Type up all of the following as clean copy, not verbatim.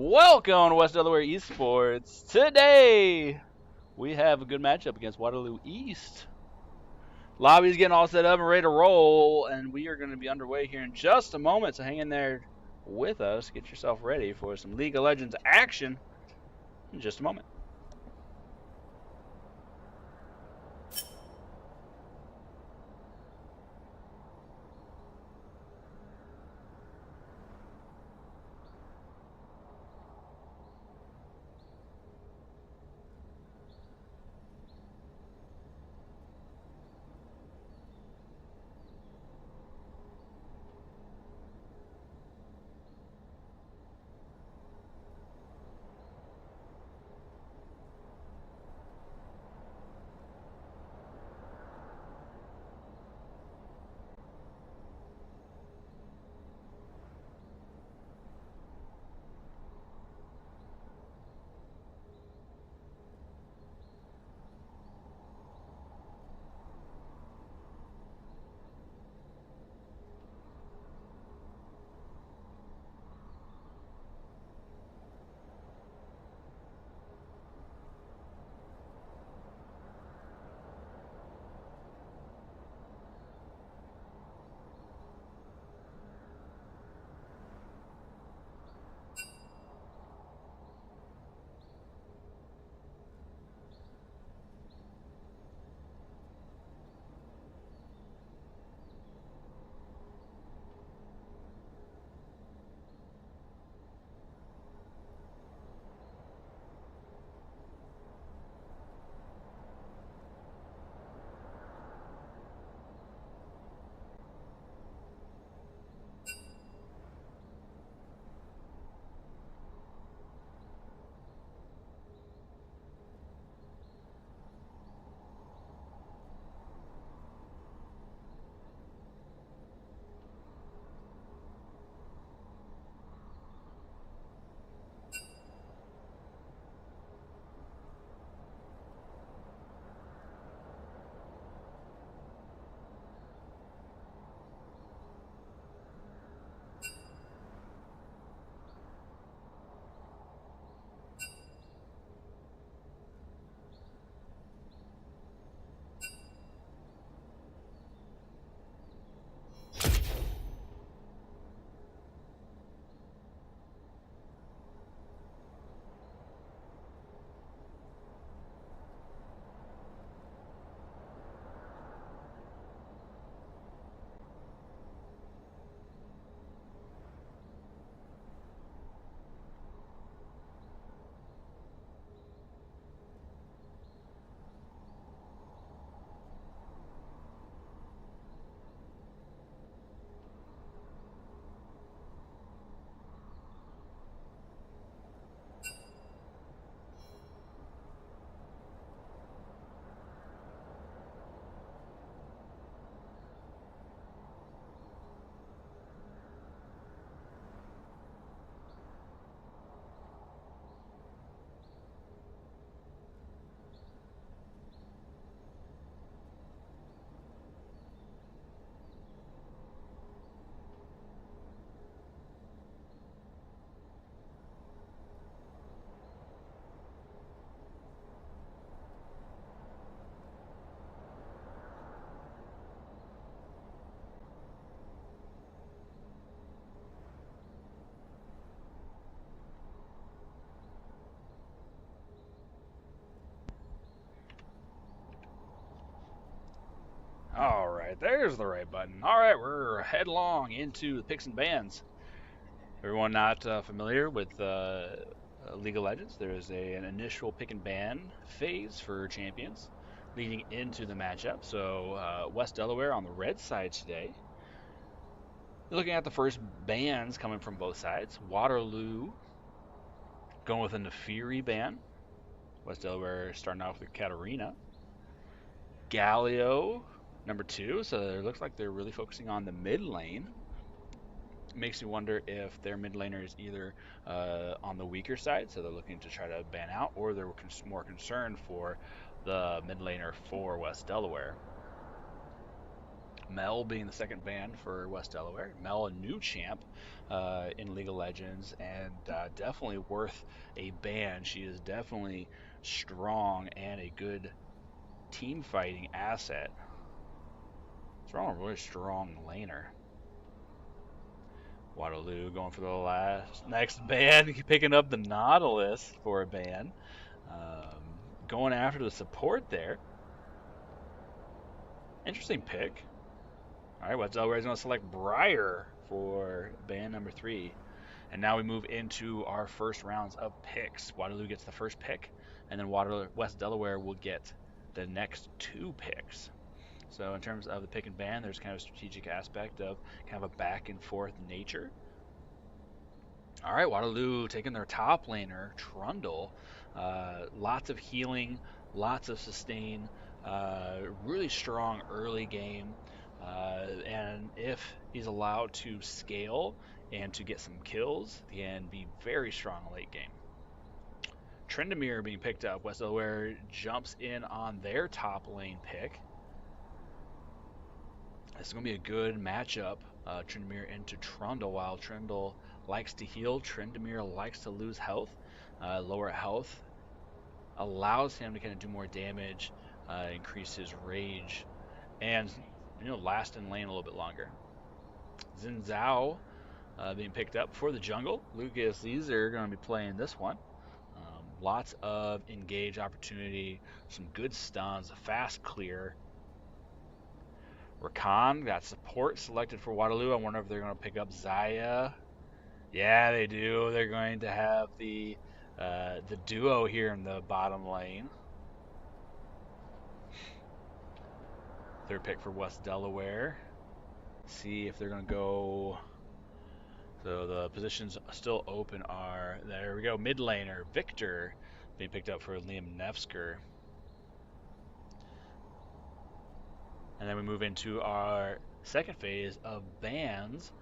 Welcome to West Delaware Esports. Today, we have a good matchup against Waterloo East. Lobby's getting all set up and ready to roll, and we are going to be underway here in just a moment, so hang in there with us. Get yourself ready for some League of Legends action in just a moment. All right, there's the right button. All right, we're headlong into the picks and bans. Everyone not familiar with League of Legends, there is an initial pick and ban phase for champions leading into the matchup. So West Delaware on the red side today. Looking at the first bans coming from both sides. Waterloo going with a Nefiri ban. West Delaware starting off with Katarina. Galio, number 2. So it looks like they're really focusing on the mid lane. Makes me wonder if their mid laner is either on the weaker side, so they're looking to try to ban out, or they're more concerned for the mid laner for West Delaware. Mel being the second ban for West Delaware. Mel, a new champ in League of Legends, and definitely worth a ban. She is definitely strong and a good team fighting asset. Strong, really strong laner. Waterloo going for the next ban, picking up the Nautilus for a ban. Going after the support there. Interesting pick. All right, West Delaware is going to select Briar for ban number 3. And now we move into our first rounds of picks. Waterloo gets the first pick, and then West Delaware will get the next 2 picks. So in terms of the pick and ban, there's kind of a strategic aspect of kind of a back and forth nature. All right, Waterloo taking their top laner, Trundle. Lots of healing, lots of sustain, really strong early game. And if he's allowed to scale and to get some kills, he can be very strong late game. Trendamere being picked up. West Delaware jumps in on their top lane pick. This is going to be a good matchup. Trendamere into Trundle. While Trundle likes to heal, Trendamere likes to lose health. Lower health allows him to kind of do more damage, increase his rage, and last in lane a little bit longer. Xin Zhao being picked up for the jungle. Lucas, these are going to be playing this one. Lots of engage opportunity, some good stuns, a fast clear. Rakan got support selected for Waterloo. I wonder if they're going to pick up Zaya. Yeah, they do. They're going to have the duo here in the bottom lane. Third pick for West Delaware. See if they're going to go. So the positions still open are, there we go, mid laner Victor being picked up for Liam Nevsker. And then we move into our second phase of bans.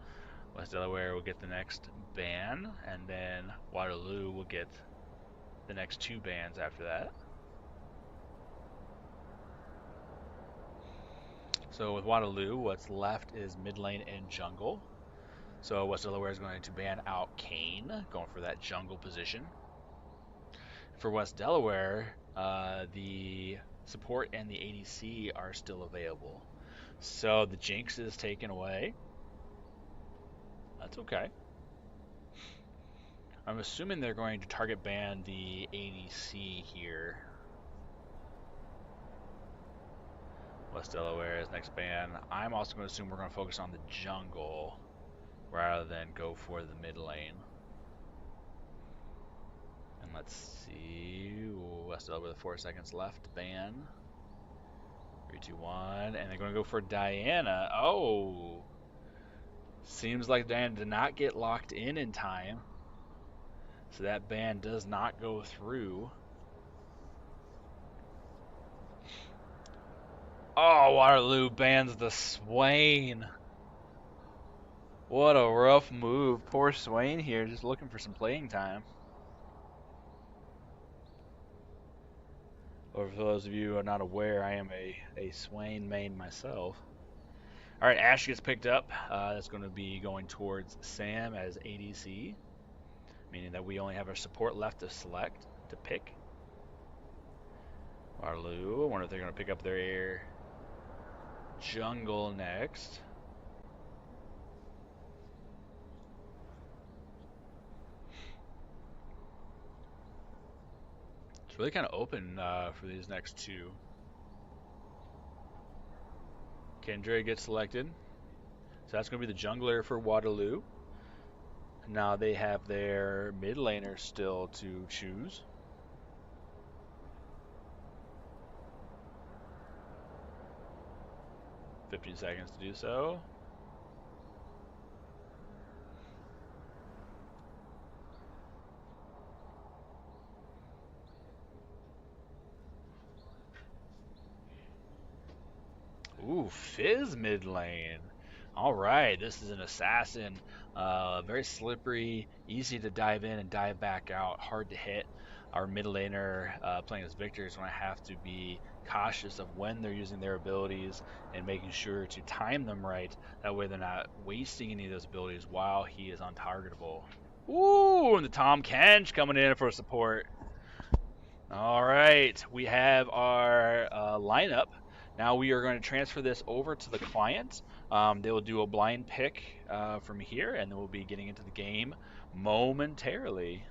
West Delaware will get the next ban, and then Waterloo will get the next 2 bans after that. So with Waterloo, what's left is mid lane and jungle. So West Delaware is going to ban out Kane, going for that jungle position. For West Delaware, the support and the ADC are still available. So the Jinx is taken away. That's okay. I'm assuming they're going to target ban the ADC here. West Delaware is next ban. I'm also going to assume we're going to focus on the jungle rather than go for the mid lane. And let's see, West Delaware with 4 seconds left. Ban. 3, 2, 1, and they're going to go for Diana. Oh, seems like Diana did not get locked in time, so that ban does not go through. Oh, Waterloo bans the Swain. What a rough move. Poor Swain here, just looking for some playing time. Or for those of you who are not aware, I am a Swain main myself. All right, Ash gets picked up. That's going to be going towards Sam as ADC, meaning that we only have our support left to select, to pick. Waterloo, I wonder if they're going to pick up their jungle next. It's really kind of open for these next 2. Kendra gets selected. So that's going to be the jungler for Waterloo. Now they have their mid laner still to choose. $15 seconds to do so. Ooh, Fizz mid lane. All right, this is an assassin. Very slippery, easy to dive in and dive back out, hard to hit. Our mid laner playing as Victor is going to have to be cautious of when they're using their abilities and making sure to time them right. That way they're not wasting any of those abilities while he is untargetable. Ooh, and the Tom Kench coming in for support. All right, we have our lineup. Now we are going to transfer this over to the client. They will do a blind pick from here, and then we'll be getting into the game momentarily.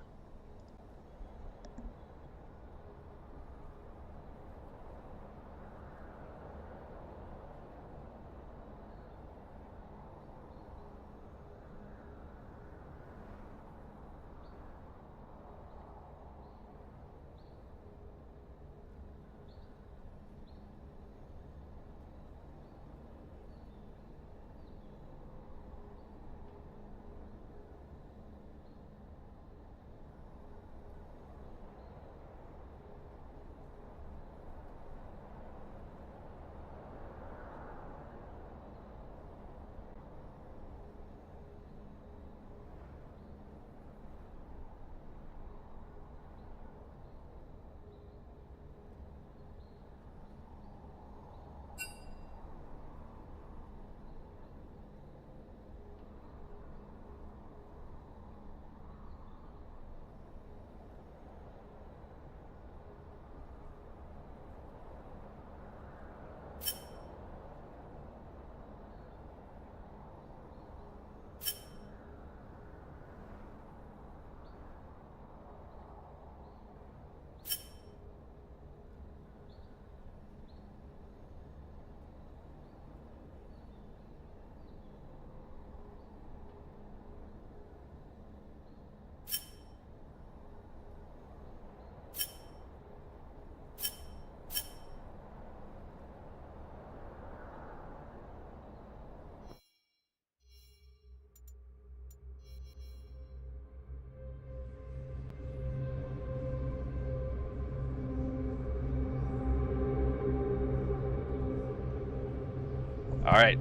All right,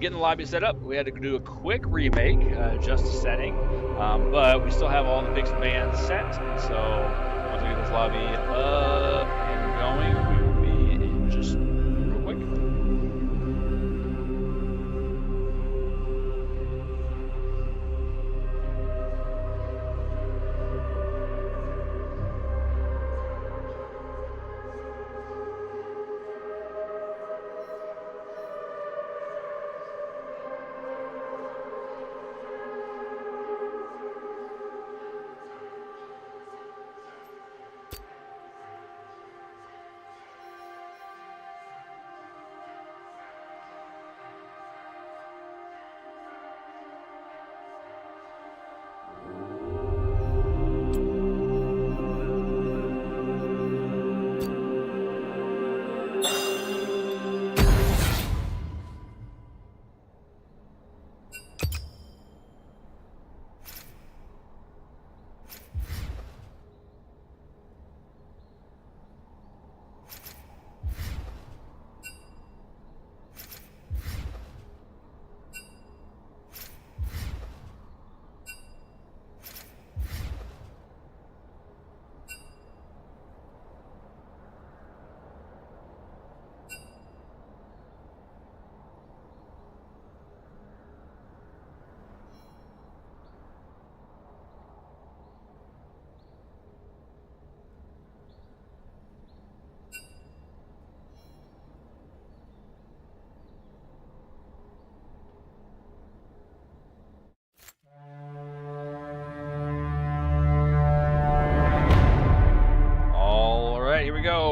getting the lobby set up. We had to do a quick remake, just a setting, but we still have all the picks and bands set. So once we get this lobby up and going, we will be in just real quick.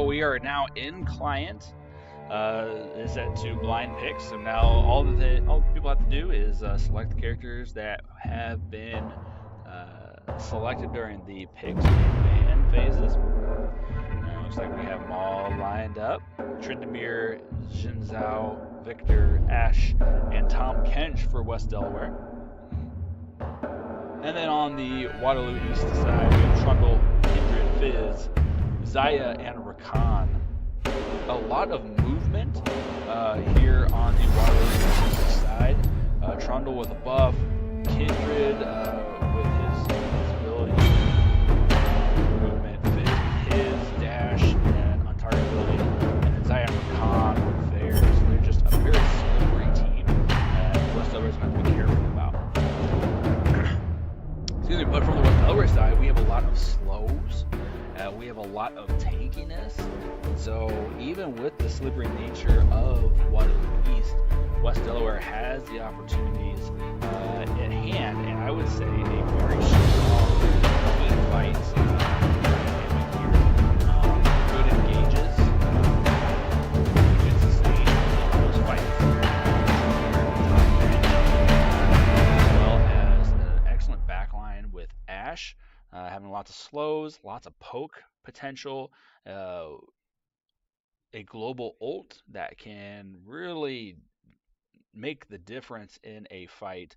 We are now in client. Is set to blind picks. So now all the people have to do is select the characters that have been selected during the picks and ban phases. Now it looks like we have them all lined up. Trindamere, Jinzhao, Victor, Ash, and Tom Kench for West Delaware. And then on the Waterloo East side, we have Trundle, Kindred, Fizz, Zaya, and Rakan. A lot of movement here on the Waterloo East side. Trundle with a buff, Kindred with his ability, movement, Fizz with his dash, and untargetability. lot of tankiness. So even with the slippery nature of Waterloo East, West Delaware has the opportunities at hand, and I would say a very strong team fight here. Good engages, good sustain those fights, as well as an excellent backline with Ash, having lots of slows, lots of poke potential, a global ult that can really make the difference in a fight.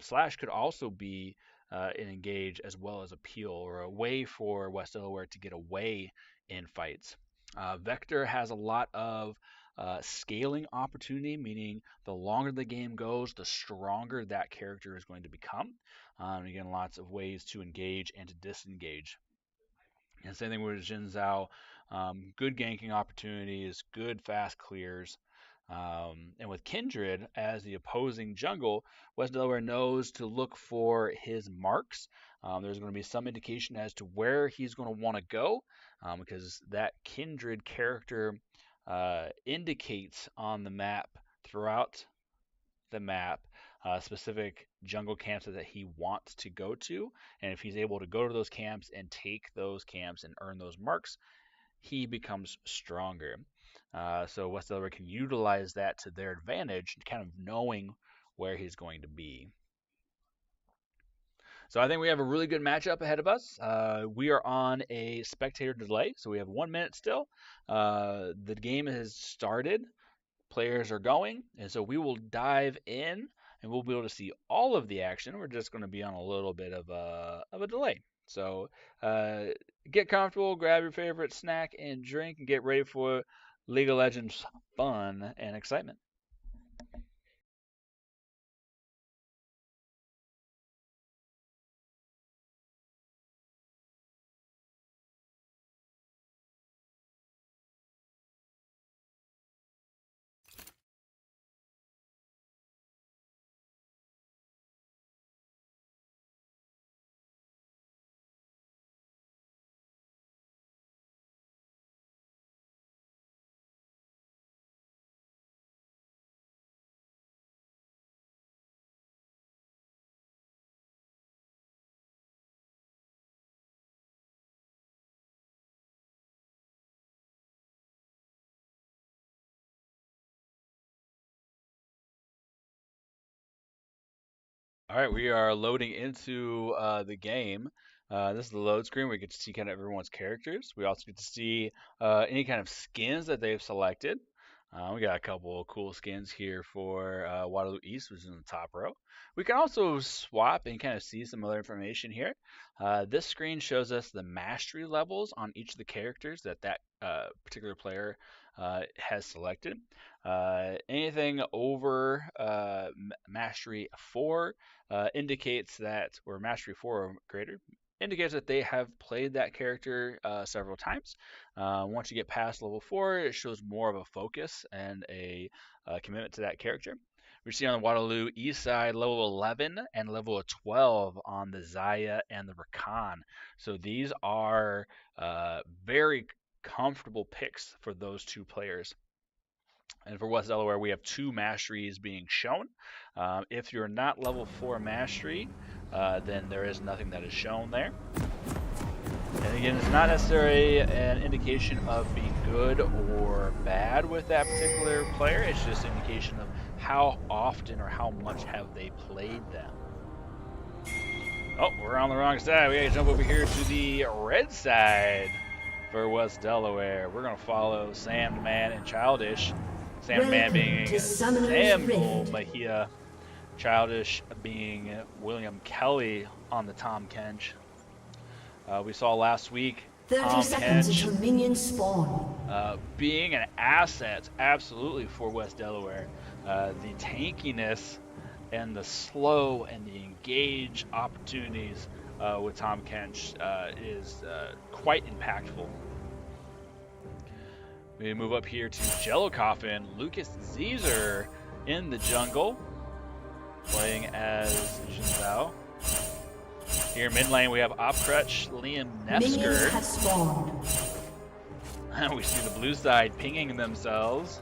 Slash could also be an engage as well as a peel, or a way for West Delaware to get away in fights. Vector has a lot of scaling opportunity, meaning the longer the game goes, the stronger that character is going to become. Again, lots of ways to engage and to disengage. And same thing with Jin Zhao. Good ganking opportunities, good fast clears. And with Kindred as the opposing jungle, West Delaware knows to look for his marks. There's going to be some indication as to where he's going to want to go, because that Kindred character indicates on the map, throughout the map, specific jungle camps that he wants to go to. And if he's able to go to those camps and take those camps and earn those marks, he becomes stronger. So West Delaware can utilize that to their advantage, kind of knowing where he's going to be. So I think we have a really good matchup ahead of us. We are on a spectator delay, so we have 1 minute still. The game has started. Players are going, and so we will dive in, and we'll be able to see all of the action. We're just going to be on a little bit of a delay. So get comfortable, grab your favorite snack and drink, and get ready for League of Legends fun and excitement. All right, we are loading into the game. This is the load screen. We get to see kind of everyone's characters. We also get to see any kind of skins that they've selected. We got a couple of cool skins here for Waterloo East, which is in the top row. We can also swap and kind of see some other information here. This screen shows us the mastery levels on each of the characters that particular player has selected. Anything over mastery 4 indicates that, or mastery 4 or greater, indicates that they have played that character several times. Once you get past level 4, it shows more of a focus and a commitment to that character. We see on the Waterloo East side level 11 and level 12 on the Zaya and the Rakan. So these are very comfortable picks for those two players. And for West Delaware, we have 2 masteries being shown. If you're not level 4 mastery, then there is nothing that is shown there. And again, it's not necessarily an indication of being good or bad with that particular player. It's just an indication of how often or how much have they played them. Oh, we're on the wrong side. We gotta jump over here to the red side for West Delaware. We're gonna follow Sandman and Childish. Sandman being Samuel Mahia, Childish being William Kelly on the Tom Kench. We saw last week 30 Tom seconds Kench until minions spawn. being an asset absolutely for West Delaware. The tankiness and the slow and the engage opportunities with Tom Kench is quite impactful. We move up here to Jello Coffin, Lucas Zezer in the jungle, playing as Jin Zhao. Here mid lane we have Opcrutch, Liam Minions Nefsker. have spawned. We see the blue side pinging themselves.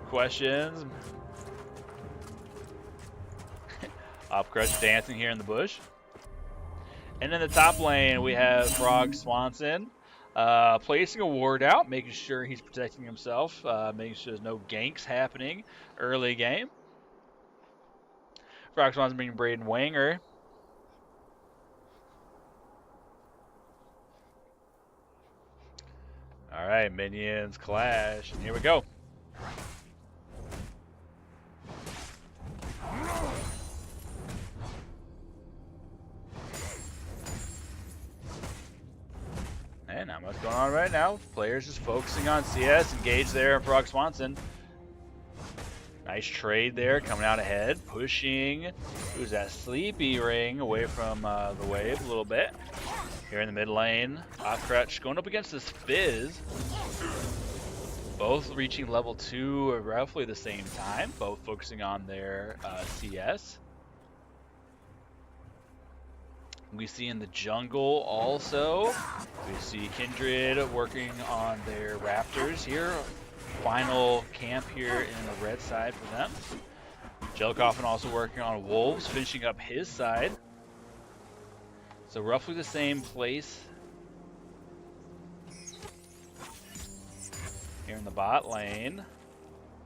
Questions. Upcrutch dancing here in the bush. And in the top lane, we have Frog Swanson placing a ward out, making sure he's protecting himself, making sure there's no ganks happening early game. Frog Swanson bringing Braden Wanger. All right, minions clash, and here we go. And not much going on right now. Players just focusing on CS. Engage there, Frog Swanson. Nice trade there, coming out ahead, pushing. Who's that? Sleepy Ring away from the wave a little bit. Here in the mid lane, Upcrutch going up against this Fizz. Both reaching level 2 at roughly the same time, both focusing on their CS. We see in the jungle also, we see Kindred working on their Raptors here. Final camp here in the red side for them. Jelkoffen also working on Wolves, finishing up his side. So roughly the same place here in the bot lane.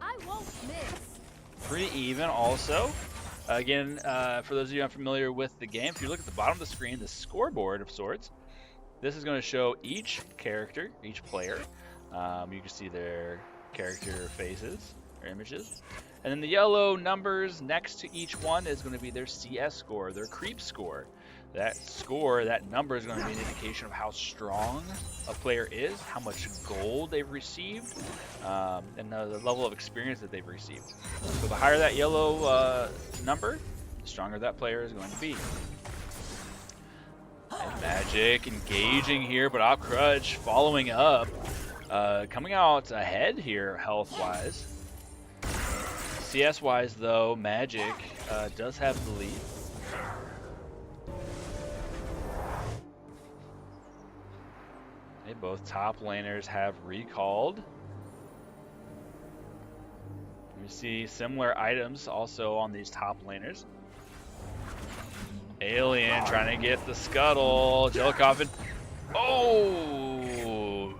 I won't miss. Pretty even also. Again, for those of you unfamiliar with the game, if you look at the bottom of the screen, the scoreboard of sorts, this is going to show each character, each player. You can see their character faces or images. And then the yellow numbers next to each one is going to be their CS score, their creep score. That score, that number is going to be an indication of how strong a player is, how much gold they've received, and the level of experience that they've received. So the higher that yellow number, the stronger that player is going to be. And Magic engaging here, but Upcrutch following up, coming out ahead here health-wise. CS-wise though, Magic does have the lead. Both top laners have recalled. We see similar items also on these top laners. Alien trying to get the scuttle. Jelkoffen. Oh!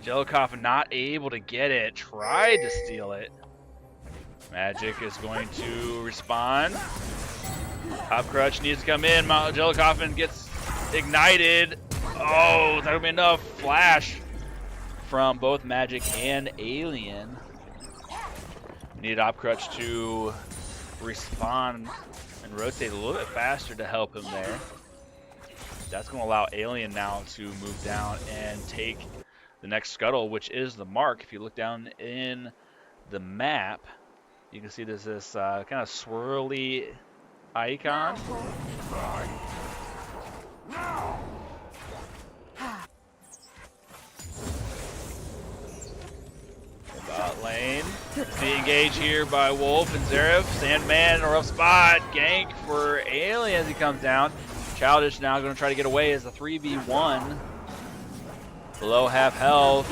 Jelkoffen not able to get it. Tried to steal it. Magic is going to respond. Upcrutch needs to come in. Jelkoffen gets ignited. Oh, that'll be enough flash from both Magic and Alien. We need Upcrutch to respond and rotate a little bit faster to help him there. That's going to allow Alien now to move down and take the next scuttle, which is the mark. If you look down in the map, you can see there's this kind of swirly icon. Bot lane. The engage here by Wolf and Zeref. Sandman in a rough spot. Gank for Alien as he comes down. Childish now going to try to get away as a 3v1. Below half health.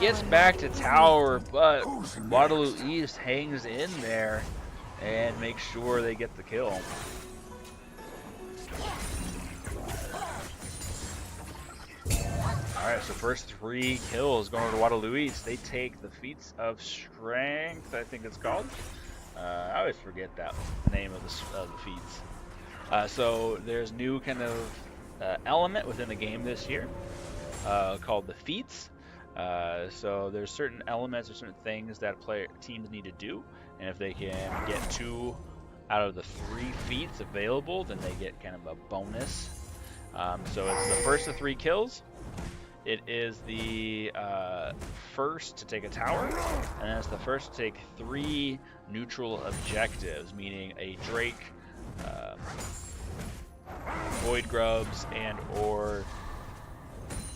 Gets back to tower, but Waterloo East hangs in there and makes sure they get the kill. Alright, so first 3 kills going over to Waterloo East. They take the Feats of Strength, I think it's called. I always forget that name of the feats. So there's new kind of element within the game this year called the Feats. So there's certain elements or certain things that teams need to do, and if they can get 2 out of the 3 feats available, then they get kind of a bonus. So it's the first of 3 kills. It is the first to take a tower, and then it's the first to take 3 neutral objectives, meaning a Drake, Void Grubs, and or,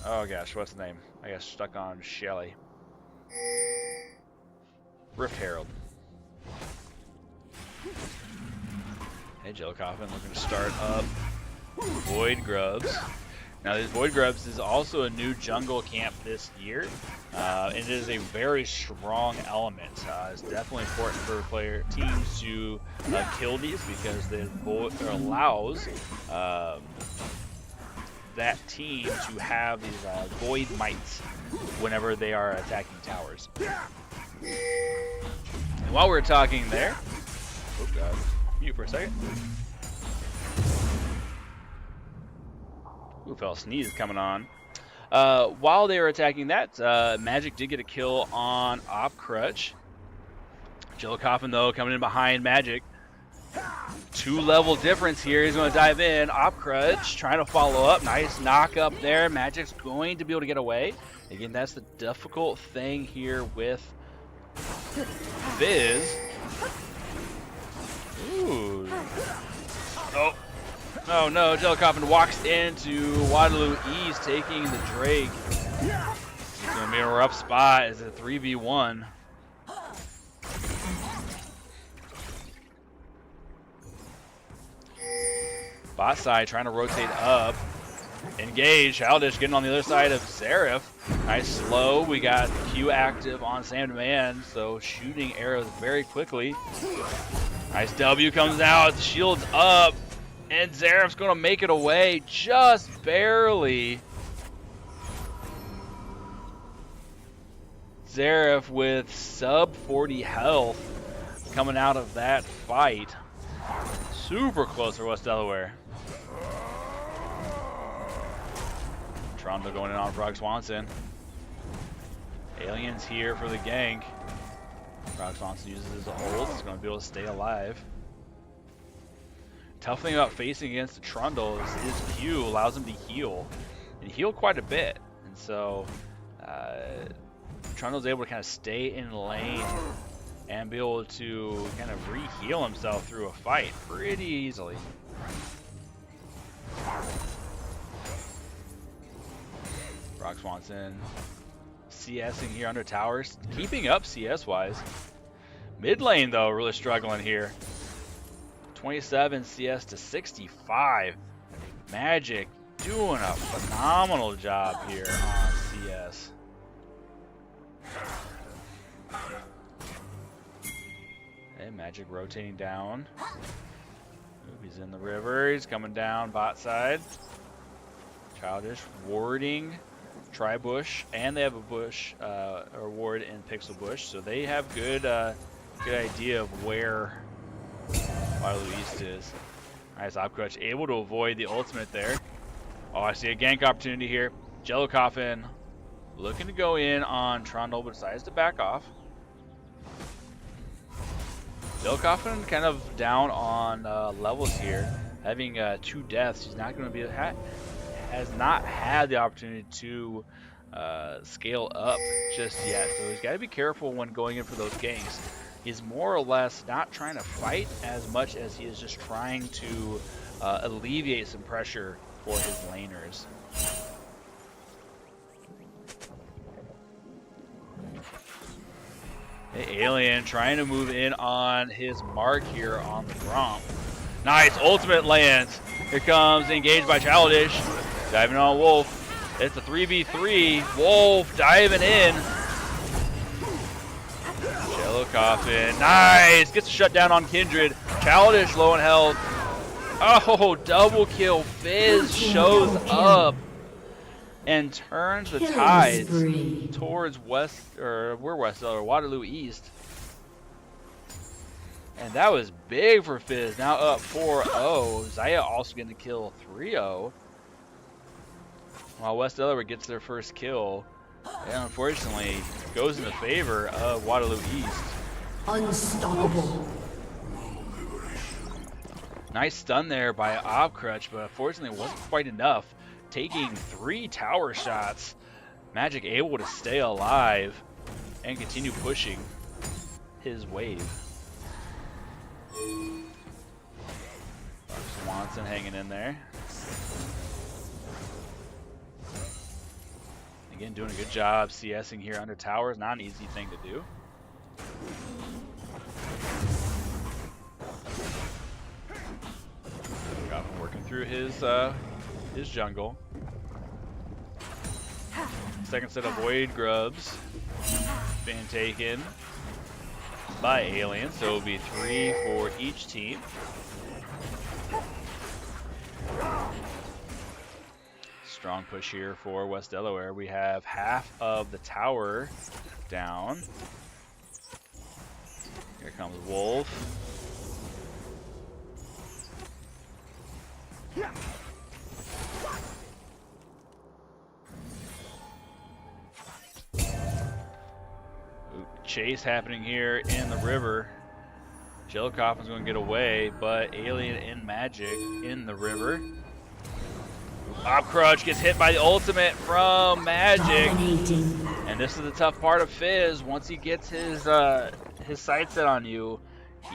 oh gosh, what's the name? I got stuck on Shelly. Rift Herald. Hey, Jelkoffen looking to start up Void Grubs. Now, these Void Grubs is also a new jungle camp this year, and it is a very strong element. It's definitely important for teams to kill these because it allows that team to have these Void Mites whenever they are attacking towers. And while we're talking there, oh god, mute for a second. Ooh, fell sneeze coming on. While they were attacking that, Magic did get a kill on Op Crutch. Jello Coffin, though, coming in behind Magic. 2-level difference here. He's going to dive in. Op Crutch trying to follow up. Nice knock up there. Magic's going to be able to get away. Again, that's the difficult thing here with Fizz. Ooh. Oh. Oh no, Jello Coffin walks into Waterloo East, taking the Drake. It's going to be a rough spot as a 3v1. Bot side trying to rotate up. Engage. Childish getting on the other side of Seraph. Nice slow. We got Q active on Sam Demand, so shooting arrows very quickly. Nice W comes out. Shield's up. And Zeraph's going to make it away just barely. Zeraph with sub 40 health coming out of that fight. Super close for West Delaware. Toronto going in on Frog Swanson. Aliens here for the gank. Frog Swanson uses his ult. He's going to be able to stay alive. Tough thing about facing against the Trundle is his Q allows him to heal. And heal quite a bit. And so Trundle's able to kind of stay in lane and be able to kind of re-heal himself through a fight pretty easily. Frog Swanson CSing here under towers, keeping up CS-wise. Mid lane, though, really struggling here. 27 CS to 65. Magic doing a phenomenal job here on CS. Hey, Magic rotating down. Ooh, he's in the river. He's coming down bot side. Childish warding Tri-Bush, and they have a bush or ward in Pixel Bush, so they have good idea of where Waterloo East is. Nice Op Crutch, able to avoid the ultimate there. Oh, I see a gank opportunity here. Jello Coffin looking to go in on Trundle, but decides to back off. Jello Coffin kind of down on levels here, having 2 deaths. He's not going to be has not had the opportunity to scale up just yet, so he's got to be careful when going in for those ganks. He's more or less not trying to fight as much as he is just trying to alleviate some pressure for his laners. Hey, Alien trying to move in on his mark here on the Gromp. Nice, ultimate lands. Here comes engaged by Childish. Diving on Wolf. It's a 3v3. Wolf diving in. Jello Coffin. Nice. Gets a shutdown on Kindred. Childish low on health. Oh, double kill. Fizz shows up and turns the tides towards Waterloo East. And that was big for Fizz. Now up 4-0. Zaya also getting to kill 3-0. While West Delaware gets their first kill, and unfortunately goes in the favor of Waterloo East. Unstoppable. Nice stun there by Op Crutch, but unfortunately it wasn't quite enough. Taking 3 tower shots. Magic able to stay alive and continue pushing his wave. Swanson hanging in there. Again, doing a good job CSing here under towers. Not an easy thing to do. Got him working through his jungle. second set of Void Grubs been taken by aliens, so it'll be 3 for each team. Strong push here for West Delaware. We have half of the tower down. Here comes Wolf. Chase happening here in the river. Jellocoffin's going to get away, but Alien and Magic in the river. Crutch gets hit by the ultimate from Magic. Dominating. And this is the tough part of Fizz. Once he gets his sight set on you,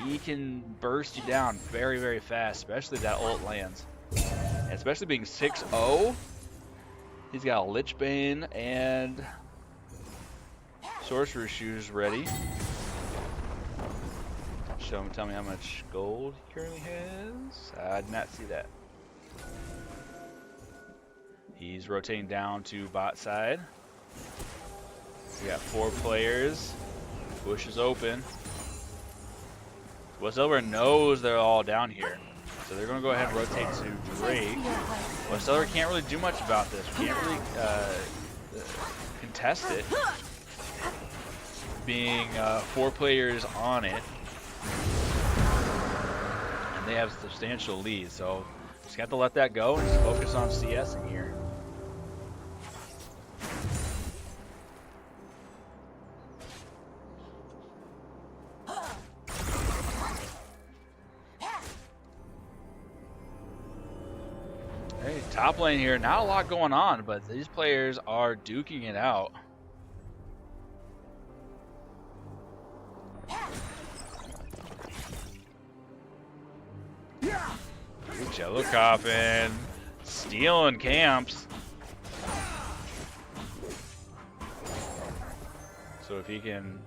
he can burst you down very, very fast, especially if that ult lands. And especially being 6-0, he's got a Lich Bane and Sorcerer Shoes ready. Tell me how much gold he currently has. I did not see that. He's rotating down to bot side. We got 4 players. Bush is open. West Delaware knows they're all down here, so they're going to go ahead and rotate to Drake. West Delaware can't really do much about this. We can't really contest it, being 4 players on it, and they have a substantial lead. So just got to let that go and just focus on CS in here. Hey, top lane here, not a lot going on, but these players are duking it out. Jellocoffin stealing camps. So if he can,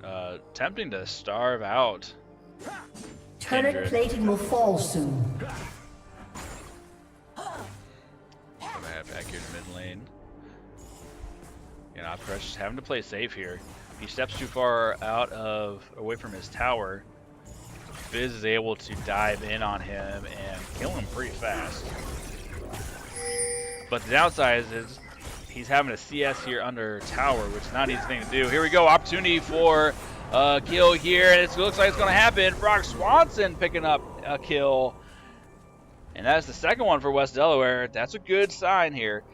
tempting to starve out. Turret Kindred. plating will fall soon. Back here in mid lane. You know, Crush is having to play safe here. If he steps too far away from his tower, Fizz is able to dive in on him and kill him pretty fast. But the downside is he's having a CS here under tower, which is not an easy thing to do. Here we go, opportunity for a kill here, and it looks like it's going to happen. Frog Swanson picking up a kill. And that's the second one for West Delaware. That's a good sign here.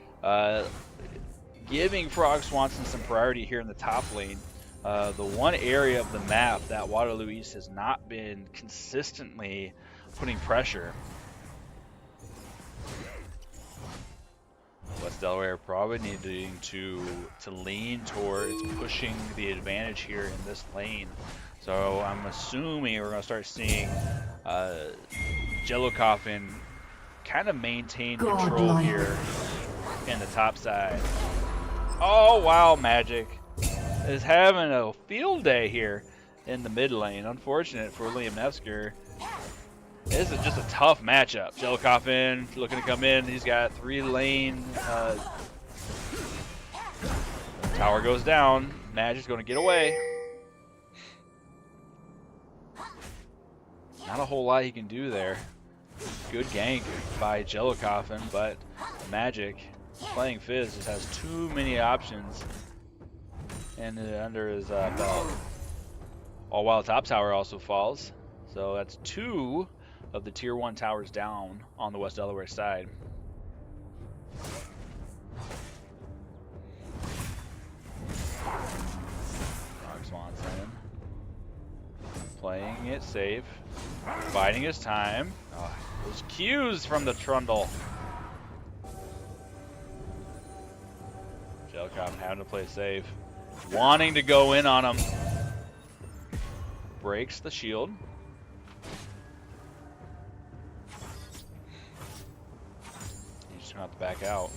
Giving Frog Swanson some priority here in the top lane. The one area of the map that Waterloo East has not been consistently putting pressure. West Delaware probably needing to lean towards pushing the advantage here in this lane. So I'm assuming we're going to start seeing Jellocoffin kind of maintain control here in the top side. Oh wow, Magic is having a field day here in the mid lane. Unfortunate for Liam Nefsker. This is just a tough matchup. Jellocoffin looking to come in. He's got 3 lane. Tower goes down. Magic's going to get away. Not a whole lot he can do there. Good gank by Jellocoffin, but Magic playing Fizz just has too many options and under his belt. All while top tower also falls. So that's 2 of the tier 1 towers down on the West Delaware side. Frog Swanson playing it safe, biding his time. Oh, those Qs from the Trundle. Jellocoffin having to play safe, wanting to go in on him. Breaks the shield. He's just going to have to back out.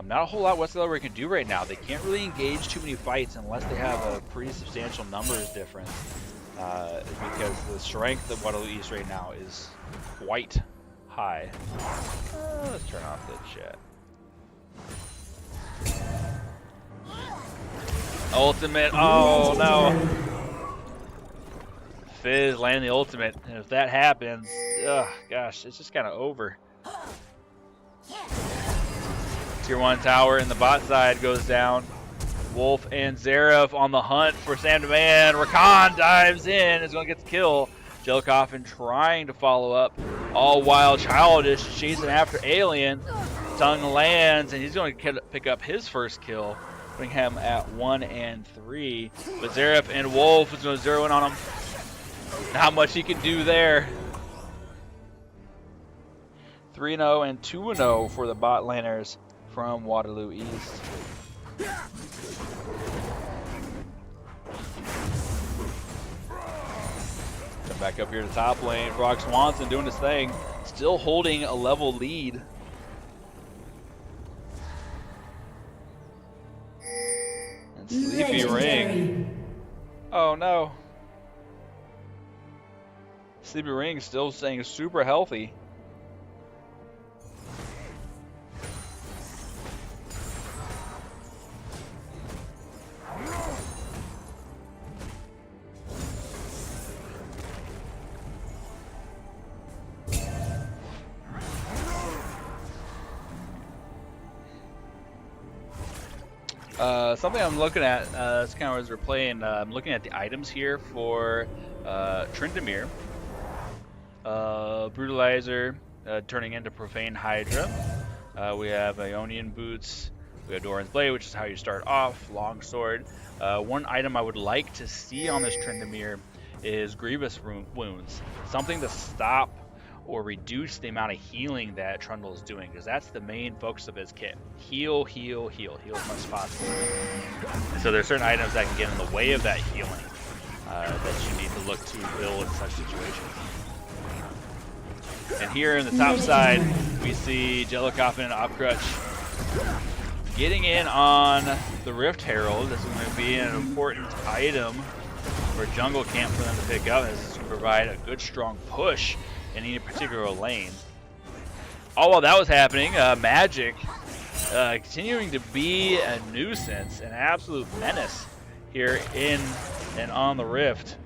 Not a whole lot West Delaware can do right now. They can't really engage too many fights unless they have a pretty substantial numbers difference. Because the strength of Waterloo East right now is quite high. Let's turn off the chat. Ultimate. Oh no. Fizz landing the ultimate. And if that happens, ugh, gosh, it's just kind of over. Tier 1 tower in the bot side goes down. Wolf and Zareth on the hunt for Sam Demand. Rakan dives in, is going to get the kill. Jellycoffin trying to follow up, all while Childish chasing after Alien. Tongue lands, and he's going to pick up his first kill, putting him at 1 and 3. But Zareth and Wolf is going to zero in on him. Not much he can do there. 3-0 and 2-0 for the bot laners from Waterloo East. Come back up here to top lane. Brock Swanson doing his thing. Still holding a level lead. And Sleepy Ring. Oh no. Sleepy Ring still staying super healthy. Something I'm looking at, it's kind of as we're playing, I'm looking at the items here for Tryndamere. Brutalizer turning into Profane Hydra. We have Ionian Boots. We have Doran's Blade, which is how you start off. Longsword. One item I would like to see on this Tryndamere is Grievous Wounds. Something to stop or reduce the amount of healing that Trundle is doing, because that's the main focus of his kit. Heal, heal, heal. Heal as much as possible. And so there's certain items that can get in the way of that healing that you need to look to build in such situations. And here in the top side, we see Jellycoffin and Opcrutch getting in on the Rift Herald. This is going to be an important item for jungle camp for them to pick up. This is going to provide a good strong push in any particular lane. All while that was happening, Magic continuing to be a nuisance, an absolute menace here in and on the Rift.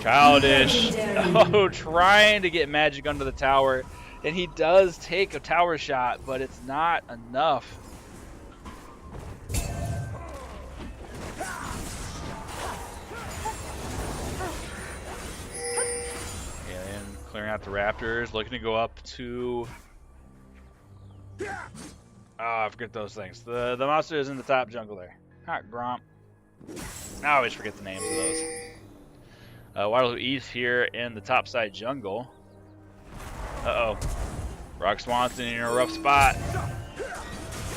Childish, oh, trying to get Magic under the tower, and he does take a tower shot, but it's not enough. Clearing out the Raptors, looking to go up to... Oh, I forget those things. The monster is in the top jungle there. Not Gromp. I always forget the names of those. Waterloo East here in the top side jungle. Uh-oh. Brock Swanson in a rough spot.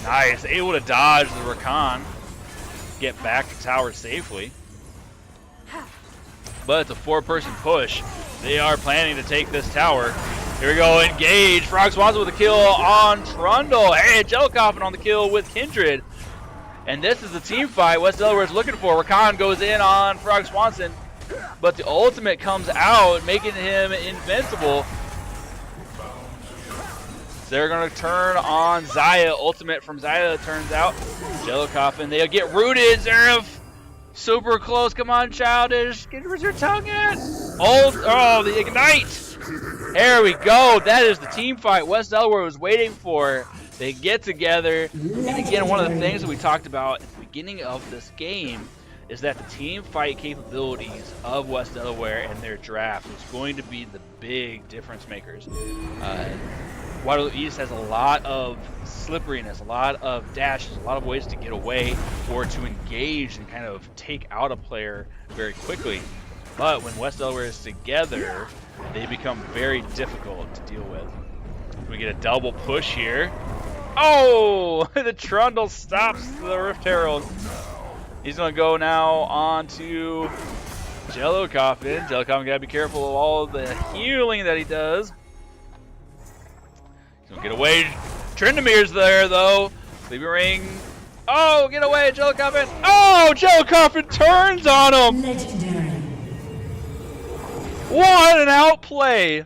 Nice. Able to dodge the Rakan. Get back to tower safely. But it's a 4-person push. They are planning to take this tower. Here we go, engage. Frog Swanson with a kill on Trundle. Hey, Jellycoffin on the kill with Kindred. And this is the team fight West Delaware is looking for. Rakan goes in on Frog Swanson, but the ultimate comes out, making him invincible. So they're going to turn on Xayah. Ultimate from Xayah turns out. Jellycoffin, they'll get rooted. Zareth. Super close. Come on, Childish. Where's your tongue at? Oh, the ignite. There we go. That is the team fight West Delaware was waiting for. They get together. And again, one of the things that we talked about at the beginning of this game is that the team fight capabilities of West Delaware and their draft is going to be the big difference makers. Waterloo East has a lot of slipperiness, a lot of dashes, a lot of ways to get away or to engage and kind of take out a player very quickly. But when West Delaware is together, they become very difficult to deal with. We get a double push here. Oh, the Trundle stops the Rift Herald. He's going to go now on to Jellycoffin. Jellycoffin got to be careful of all the healing that he does. Don't get away. Tryndamere's there, though. Sleepy Ring. Oh, get away, Jellycoffin. Oh, Jellycoffin turns on him. Legendary. What an outplay.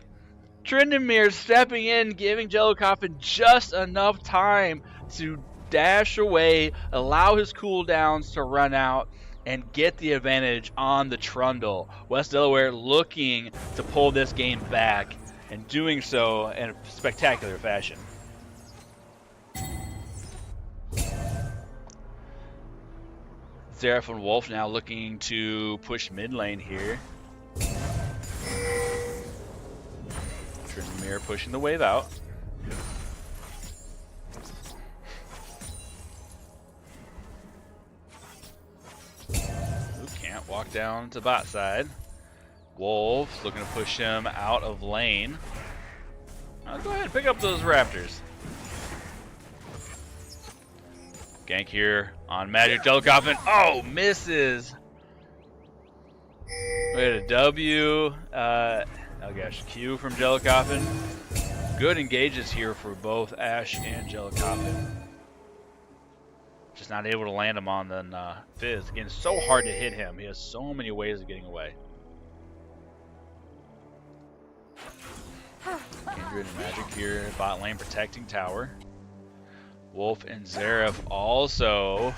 Tryndamere stepping in, giving Jellycoffin just enough time to dash away, allow his cooldowns to run out, and get the advantage on the Trundle. West Delaware looking to pull this game back, and doing so in a spectacular fashion. Seraph and Wolf now looking to push mid lane here. Mirror pushing the wave out. Who can't walk down to bot side. Wolves looking to push him out of lane. Go ahead and pick up those raptors. Gank here on Magic Jellycoffin. Oh, misses. We had a W. Oh gosh, Q from Jellycoffin. Good engages here for both Ash and Jellycoffin. Just not able to land him on the Fizz. Again, it's so hard to hit him. He has so many ways of getting away. Kindred and Magic here, bot lane protecting tower. Wolf and Zeref also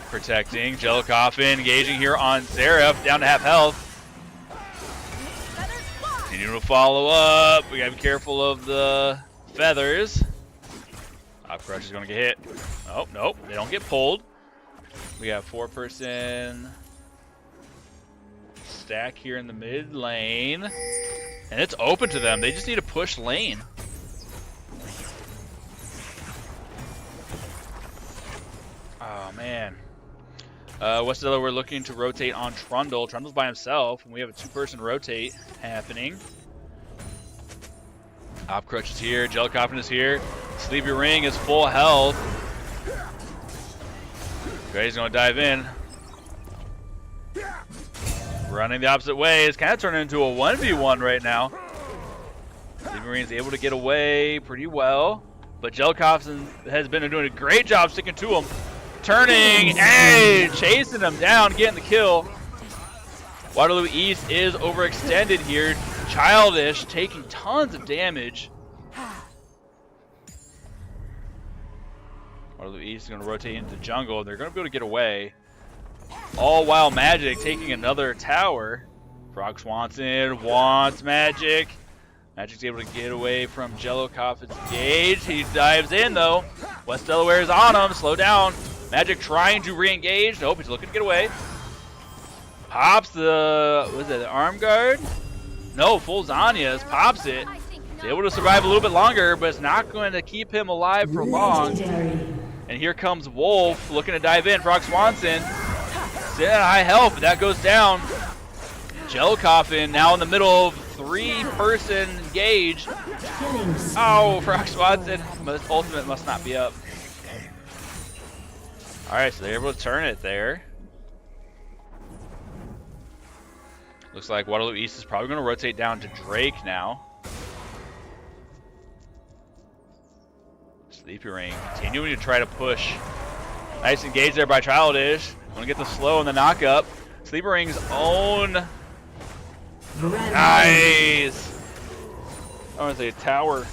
protecting. Jellycoffin engaging here on Zeref, down to half health. Continue to follow up. We gotta be careful of the feathers. Crush is gonna get hit. Oh, nope, they don't get pulled. We have 4-person stack here in the mid lane. And it's open to them. They just need to push lane. Oh, man. West Delaware looking to rotate on Trundle. Trundle's by himself, and we have a 2-person rotate happening. Crutch is here. Jellycoffin is here. Sleepy Ring is full health. Gray's going to dive in. Running the opposite way. It's kind of turning into a 1v1 right now. Sleepy Ring is able to get away pretty well, but Jellycoffin has been doing a great job sticking to him. Turning, hey, chasing him down, getting the kill. Waterloo East is overextended here. Childish taking tons of damage. Waterloo East is going to rotate into the jungle. They're going to be able to get away. All while Magic taking another tower. Frog Swanson wants Magic. Magic's able to get away from Jellycoffin's gauge. He dives in though. West Delaware is on him. Slow down. Magic trying to re-engage. Nope, he's looking to get away. Pops the, what is it, the arm guard? No, full Zanya's. Pops it. He's able to survive a little bit longer, but it's not going to keep him alive for long. And here comes Wolf looking to dive in. Frog Swanson sitting at high health, but that goes down. Jellycoffin now in the middle of 3-person engage. Oh, Frog Swanson. But his ultimate must not be up. Alright, so they're able to turn it there. Looks like Waterloo East is probably going to rotate down to Drake now. Sleepy Ring continuing to try to push. Nice engage there by Childish. Going to get the slow and the knock up. Sleepy Ring's own. Nice. I want to say tower.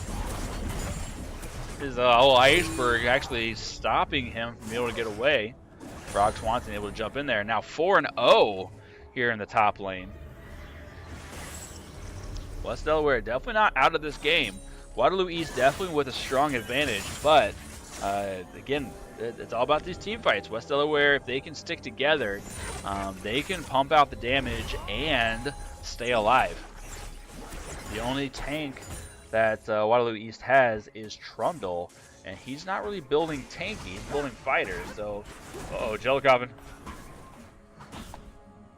His whole iceberg actually stopping him from being able to get away. Frog Swanson able to jump in there. Now 4-0 here in the top lane. West Delaware definitely not out of this game. Waterloo East definitely with a strong advantage, but again, it's all about these team fights. West Delaware, if they can stick together, they can pump out the damage and stay alive. The only tank that Waterloo East has is Trundle, and he's not really building tanky, he's building fighters. So, uh-oh, Jellycoffin.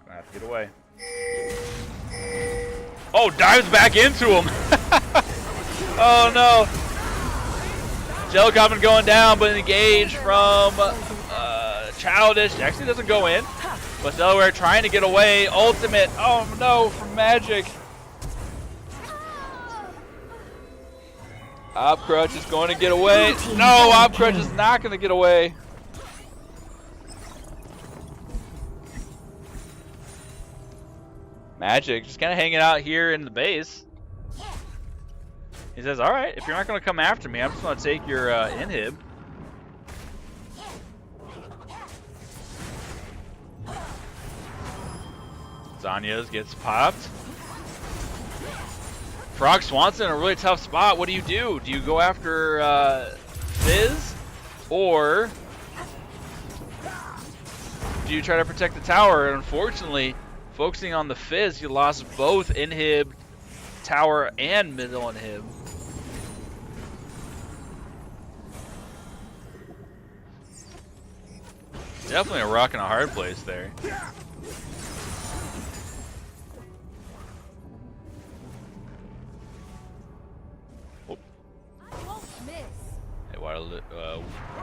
Gonna have to get away. Oh, dives back into him. Oh no. Jellycoffin going down, but engage from Childish. Actually doesn't go in. But Delaware trying to get away. Ultimate. Oh no, from Magic. Crutch is going to get away. No, Crutch is not going to get away. Magic just kind of hanging out here in the base. He says, alright, if you're not going to come after me, I'm just going to take your inhib. Zanya's gets popped. Frog Swanson in a really tough spot. What do? Do you go after Fizz, or do you try to protect the tower? And unfortunately, focusing on the Fizz, you lost both inhib, tower, and middle inhib. Definitely a rock and a hard place there. Hey, Waterloo,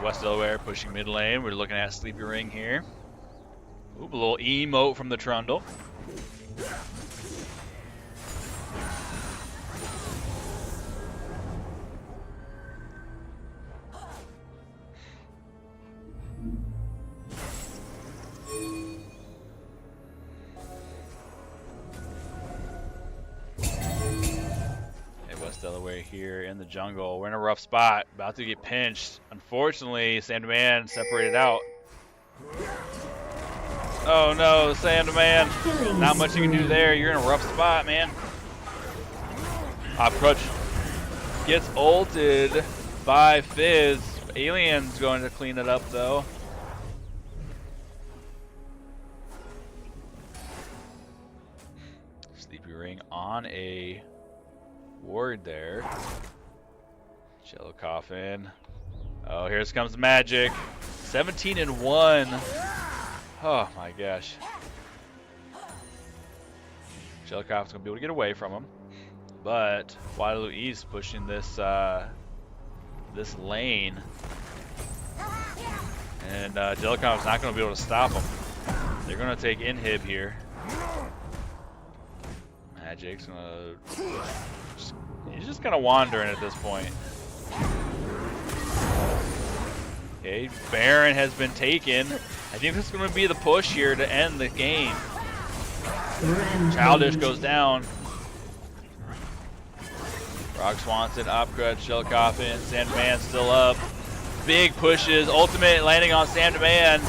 West Delaware pushing mid lane. We're looking at Sleepy Ring here. Oop, a little emote from the Trundle. Delaware here in the jungle. We're in a rough spot, about to get pinched. Unfortunately, Sandman separated out. Oh no, Sandman. Not much you can do there. You're in a rough spot, man. Crutch gets ulted by Fizz. Alien's going to clean it up though. Sleepy Ring on a ward there. Jello Coffin. Oh, here comes the magic. 17-1. Oh my gosh. Jello Coffin's gonna be able to get away from him, but Waterloo East pushing this this lane, and Jello Coffin's not gonna be able to stop him. They're gonna take inhib here. Magic's gonna he's just kind of wandering at this point. Okay, Baron has been taken. I think this is going to be the push here to end the game. Childish goes down. Rock Swanson, Upgrade, Shell Coffin, Sandman still up. Big pushes, ultimate landing on Sandman.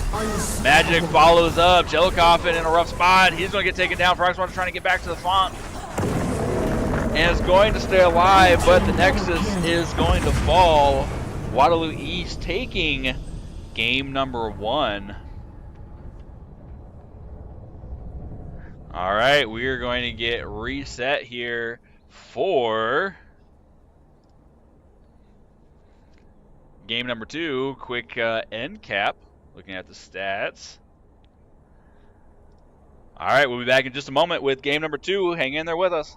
Magic follows up. Jello Coffin in a rough spot. He's going to get taken down. Frog Swanson trying to get back to the font. And is going to stay alive, but the Nexus is going to fall. Waterloo East taking game number 1. All right, we are going to get reset here for game number 2. Quick end cap, looking at the stats. All right, we'll be back in just a moment with game number 2. Hang in there with us.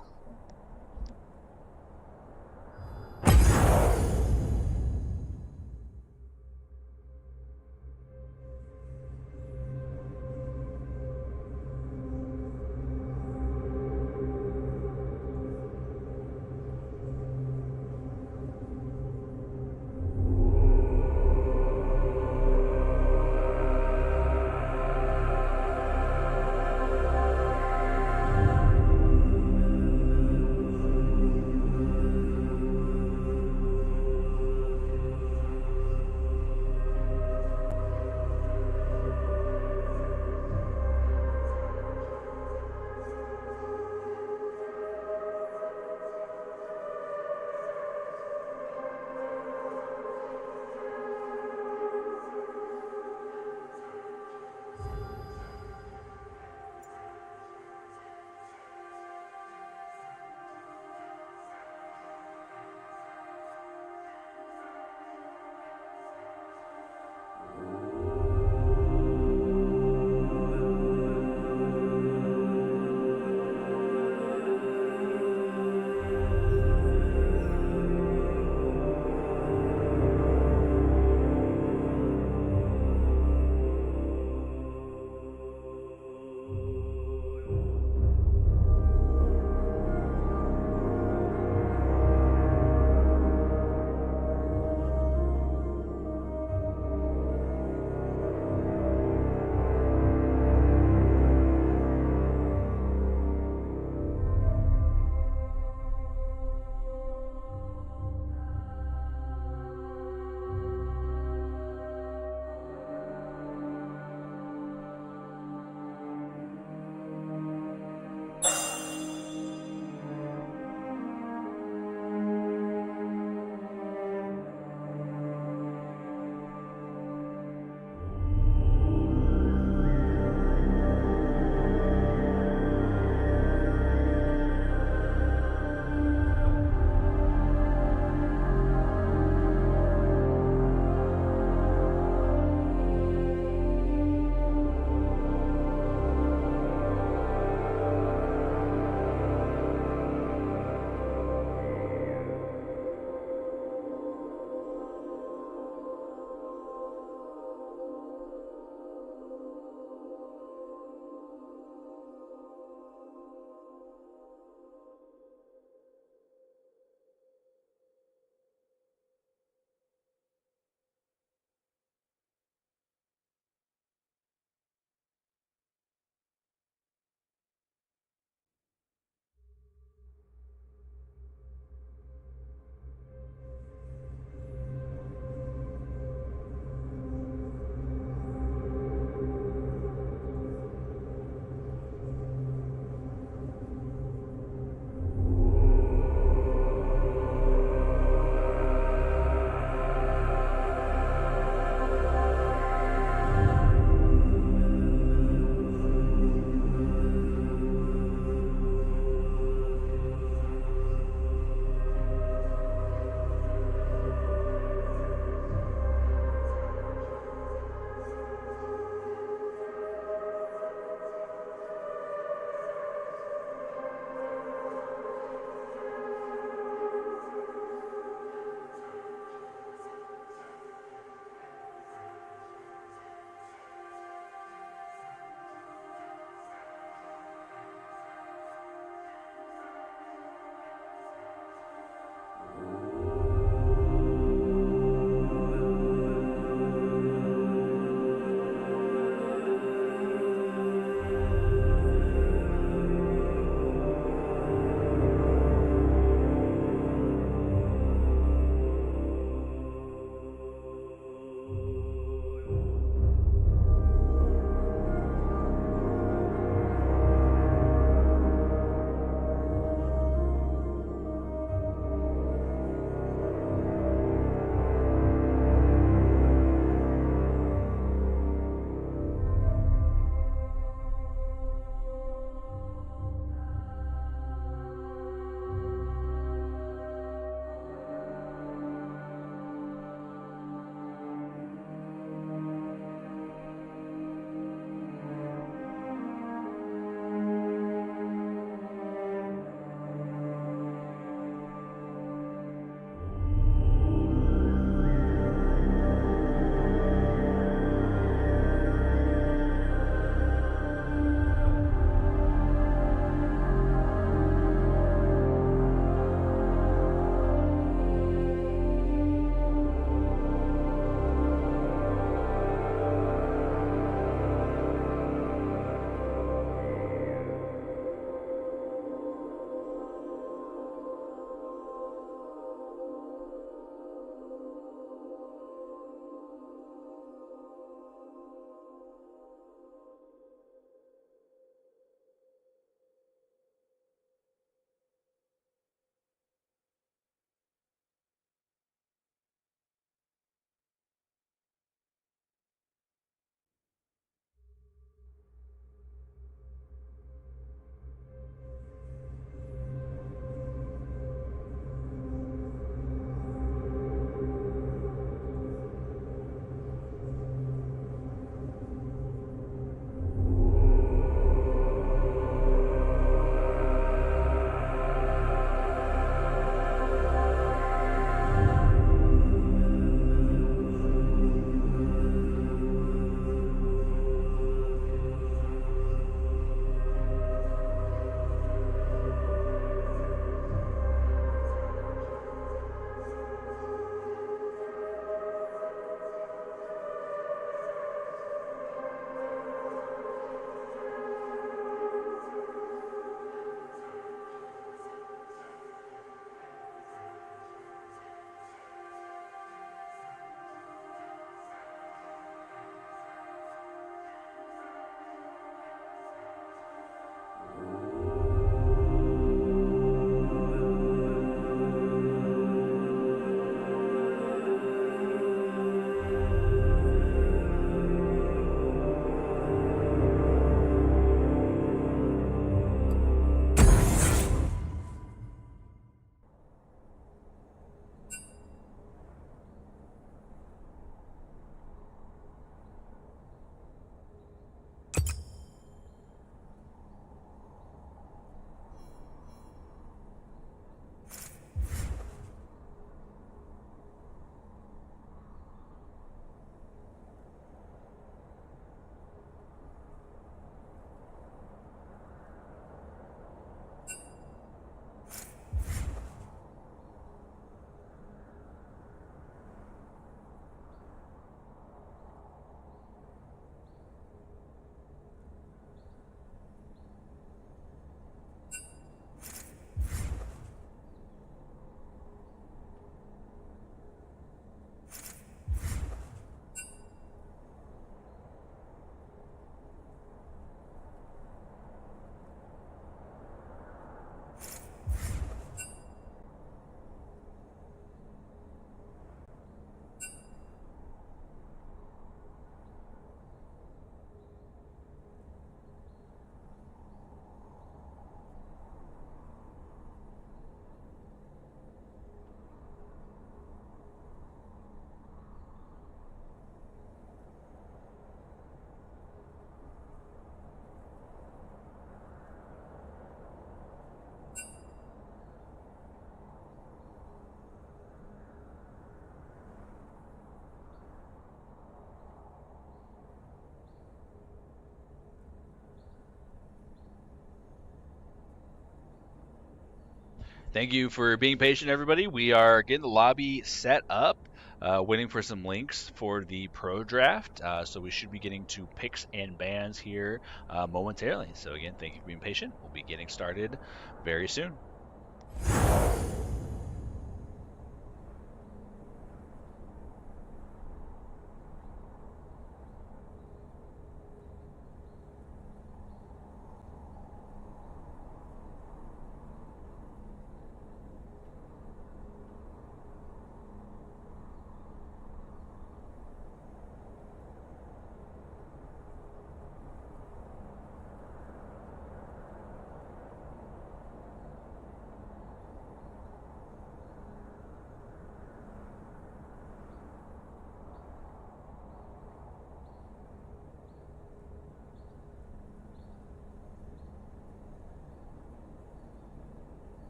Thank you for being patient, everybody. We are getting the lobby set up, waiting for some links for the pro draft. So we should be getting to picks and bans here momentarily. So again, thank you for being patient. We'll be getting started very soon.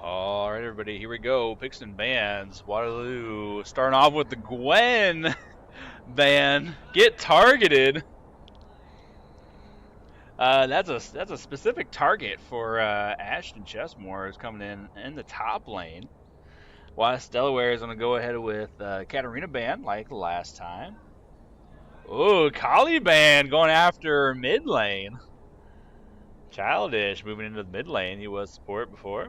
All right, everybody, here we go. Picks and bans. Waterloo, starting off with the Gwen ban. Get targeted. That's a specific target for Ashton Chessmore, is coming in the top lane. West Delaware is going to go ahead with Katarina ban like last time. Oh, Kali ban going after mid lane. Childish moving into the mid lane. He was support before.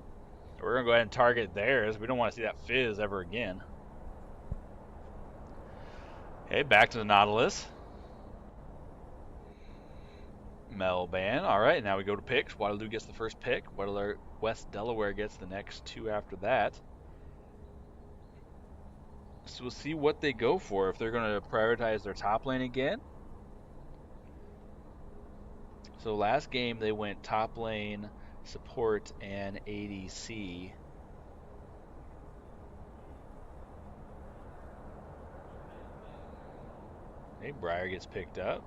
We're going to go ahead and target theirs. We don't want to see that Fizz ever again. Okay, back to the Nautilus. Mel ban. All right, now we go to picks. Waterloo gets the first pick. West Delaware gets the next two after that. So we'll see what they go for. If they're going to prioritize their top lane again. So last game they went top lane, support, and ADC. Okay, Briar gets picked up.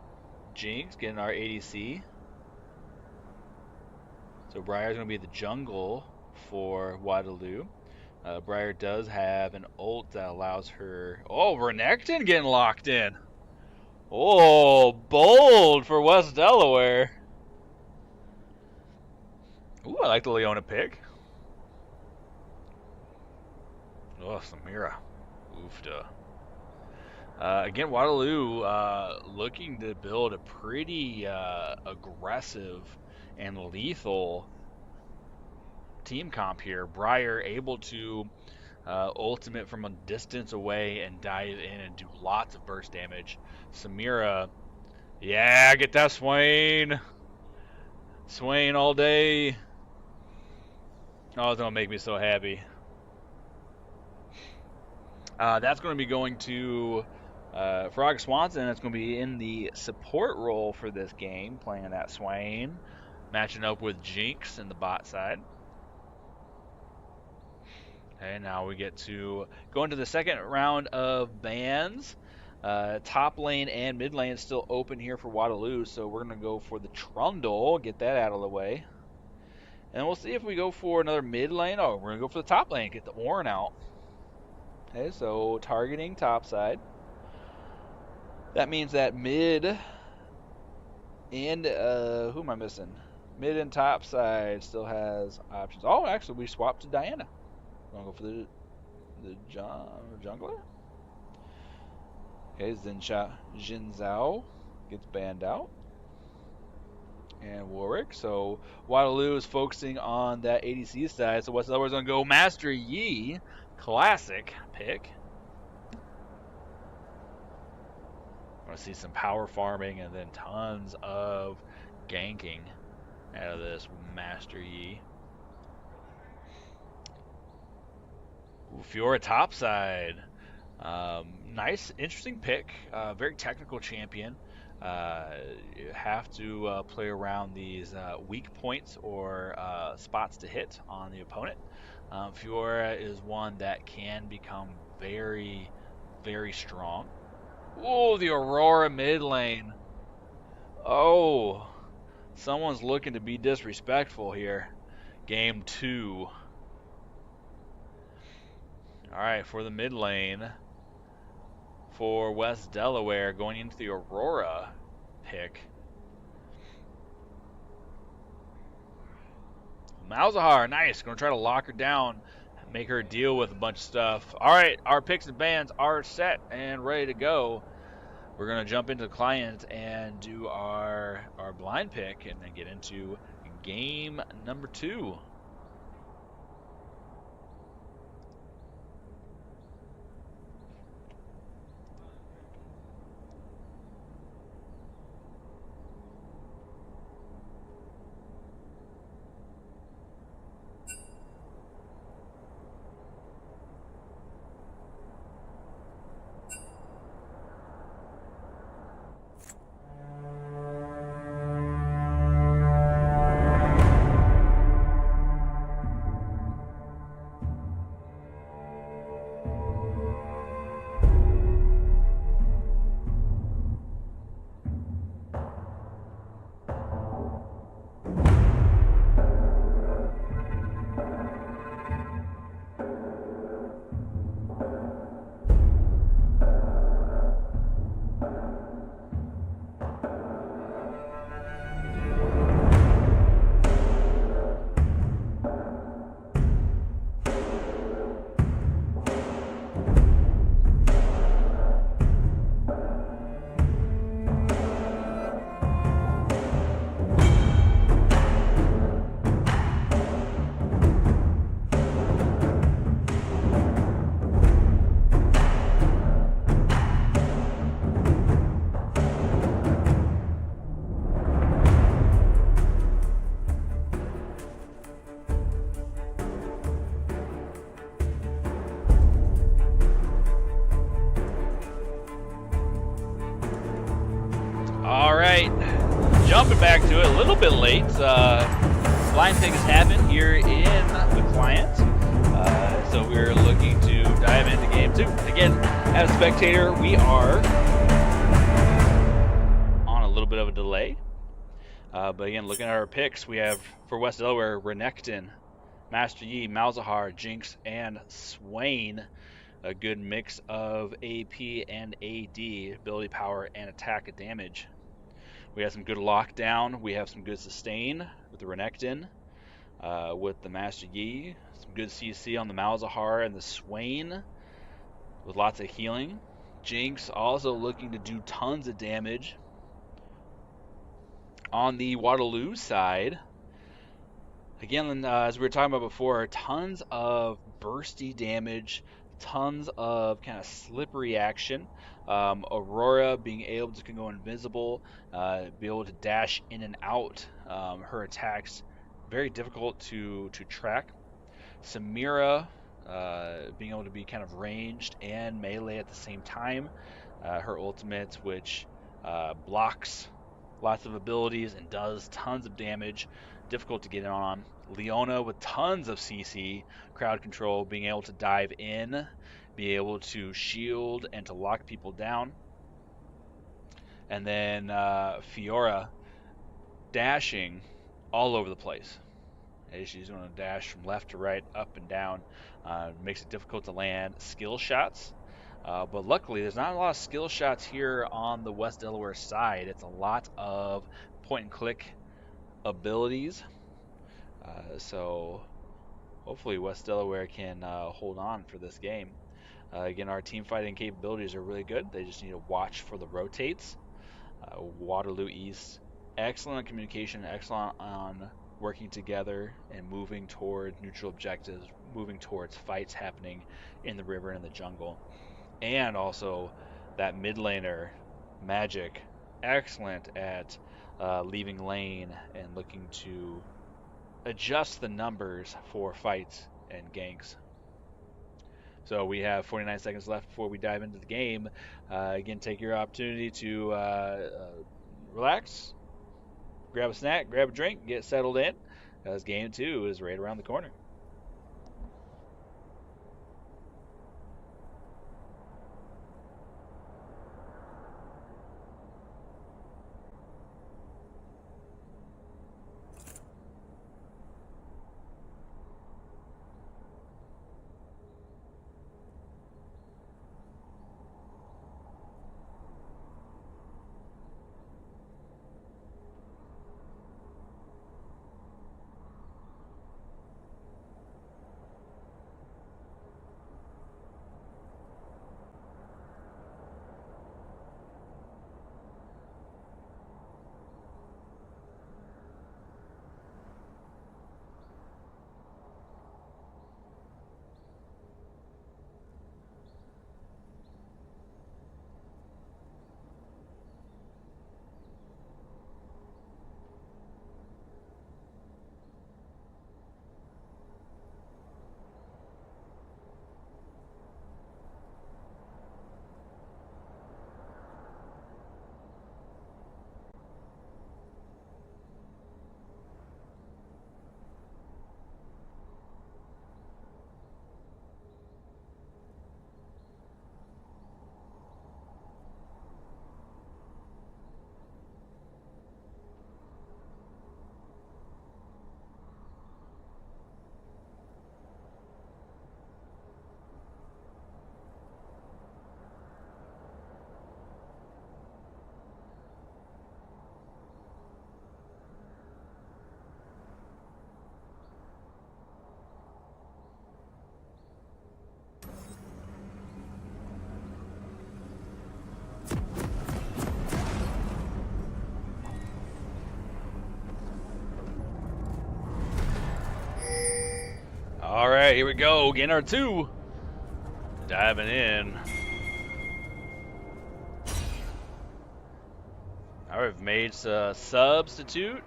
Jinx getting our ADC. So Briar's going to be the jungle for Waterloo. Briar does have an ult that allows her... Oh, Renekton getting locked in. Oh, bold for West Delaware. Ooh, I like the Leona pick. Oh, Samira. Oofda. Again, Waterloo looking to build a pretty aggressive and lethal team comp here. Breyer able to ultimate from a distance away and dive in and do lots of burst damage. Samira, yeah, get that Swain. Swain all day. Oh, it's going to make me so happy. That's going to be going to Frog Swanson. That's going to be in the support role for this game, playing that Swain, matching up with Jinx in the bot side. Okay, now we get to go into the second round of bans. Top lane and mid lane is still open here for Waterloo, so we're going to go for the Trundle, get that out of the way. And we'll see if we go for another mid lane. Oh, we're going to go for the top lane, get the Ornn out. Okay, so targeting top side. That means that mid and, who am I missing? Mid and top side still has options. Oh, actually, we swapped to Diana. Want to go for the jungler? Okay, Jin Zhao gets banned out. And Warwick. So Waterloo is focusing on that ADC side. So West Delaware's going to go Master Yi. Classic pick. I want to see some power farming and then tons of ganking out of this Master Yi. Fiora topside. Nice, interesting pick. Very technical champion. You have to play around these weak points or spots to hit on the opponent. Fiora is one that can become very, very strong. Oh, the Aurora mid lane. Oh, someone's looking to be disrespectful here. Game 2. All right, for the mid lane, for West Delaware, going into the Aurora pick. Malzahar, nice. Going to try to lock her down, make her deal with a bunch of stuff. All right, our picks and bans are set and ready to go. We're going to jump into the client and do our blind pick and then get into game number 2. All right, jumping back to it a little bit late. Blind pick has happened here in the client, so we're looking to dive into game 2. Again, as a spectator, we are on a little bit of a delay, but again, looking at our picks, we have for West Delaware, Renekton, Master Yi, Malzahar, Jinx, and Swain. a good mix of AP and AD, ability power, and attack damage. We have some good lockdown. We have some good sustain with the Renekton, with the Master Yi. Some good CC on the Malzahar and the Swain, with lots of healing. Jinx also looking to do tons of damage. On the Waterloo side, again, as we were talking about before, tons of bursty damage, tons of kind of slippery action. Aurora being able to go invisible, be able to dash in and out. Her attacks very difficult to track. Samira being able to be kind of ranged and melee at the same time. Her ultimate, which blocks lots of abilities and does tons of damage, difficult to get in on. Leona with tons of CC, crowd control, being able to dive in, be able to shield and to lock people down. And then Fiora dashing all over the place. She's going to dash from left to right, up and down. Makes it difficult to land skill shots. But luckily, there's not a lot of skill shots here on the West Delaware side. It's a lot of point-and-click abilities. So hopefully West Delaware can hold on for this game. Again, our team fighting capabilities are really good. They just need to watch for the rotates. Waterloo East, excellent on communication, excellent on working together and moving toward neutral objectives, moving towards fights happening in the river and in the jungle. And also that mid laner, Magic, excellent at leaving lane and looking to adjust the numbers for fights and ganks. So we have 49 seconds left before we dive into the game. Again, take your opportunity to relax, grab a snack, grab a drink, get settled in, as game 2 is right around the corner. All right, here we go. Game number 2. Diving in. All right, we've made a substitution.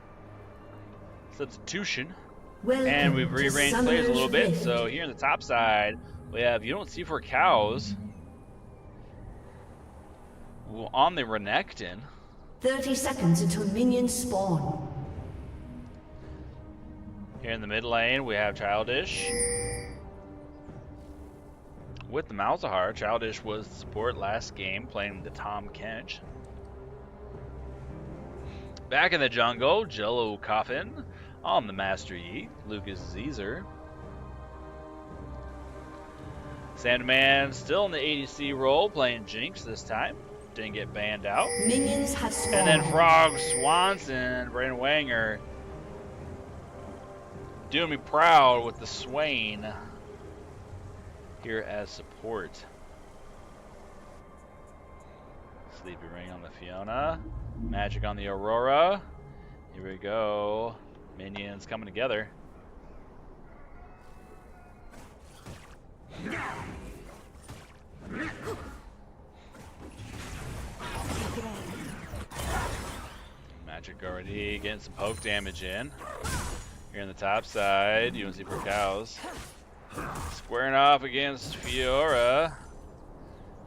And we've rearranged players a little bit. So here on the top side, we have You Don't See For Cows. On the Renekton. 30 seconds until minions spawn. Here in the mid lane, we have Childish. With the Malzahar, Childish was the support last game, playing the Tom Kench. Back in the jungle, Jello Coffin. On the Master Yi, Lucas Zeezer. Sandman still in the ADC role, playing Jinx this time. Didn't get banned out. Minions have spawned. And then Frog Swanson, Brandon Wanger, doing me proud with the Swain here as support. Sleepy Ring on the Fiona. Magic on the Aurora. Here we go. Minions coming together. Magic already getting some poke damage in. Here on the top side, UNC for cows. Squaring off against Fiora.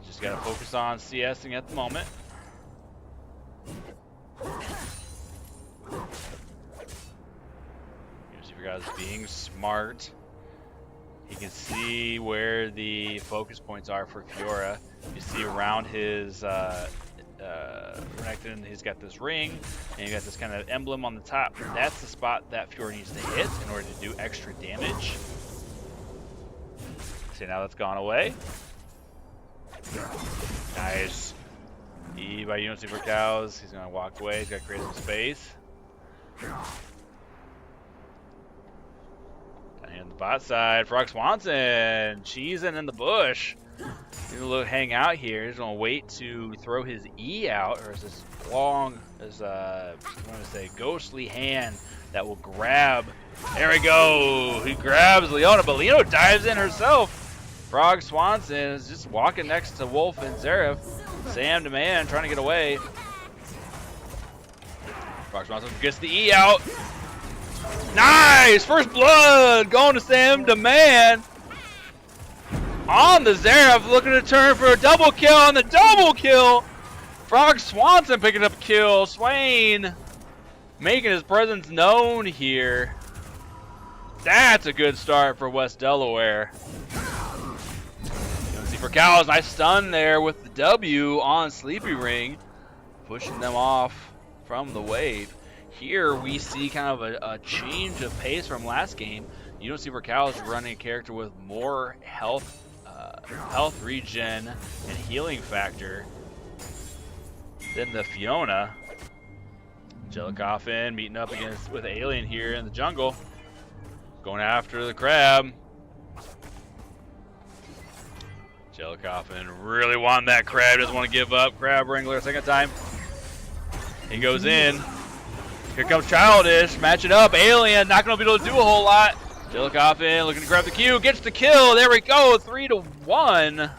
Just gotta focus on CSing at the moment. UNC for cows being smart. You can see where the focus points are for Fiora. You see around his Renekton, he's got this ring, and you got this kind of emblem on the top. That's the spot that Fiora needs to hit in order to do extra damage. See, now that's gone away. Nice. E by UNC for cows. He's gonna walk away. He's gotta create some space. And the bot side, Frog Swanson cheesing in the bush. He's gonna hang out here. He's gonna wait to throw his E out, or is this long, as I want to say, ghostly hand that will grab. There we go. He grabs Leona, but Leona dives in herself. Frog Swanson is just walking next to Wolf and Xerath. Sam Demand trying to get away. Frog Swanson gets the E out. Nice! First blood going to Sam Demand. On the Xerath, looking to turn for a double kill on the double kill. Frog Swanson picking up a kill. Swain making his presence known here. That's a good start for West Delaware. UNC for cows, nice stun there with the W on Sleepy Ring, pushing them off from the wave. Here we see kind of a change of pace from last game. UNC for cows running a character with more health regen and healing factor than the Fiona. Jellicoffin meeting up with Alien here in the jungle, going after the crab. Jellicoffin really wanting that crab, doesn't want to give up. Crab Wrangler second time. He goes in. Here comes Childish, match it up. Alien not going to be able to do a whole lot. Jellicoffin looking to grab the Q, gets the kill. There we go, 3-1.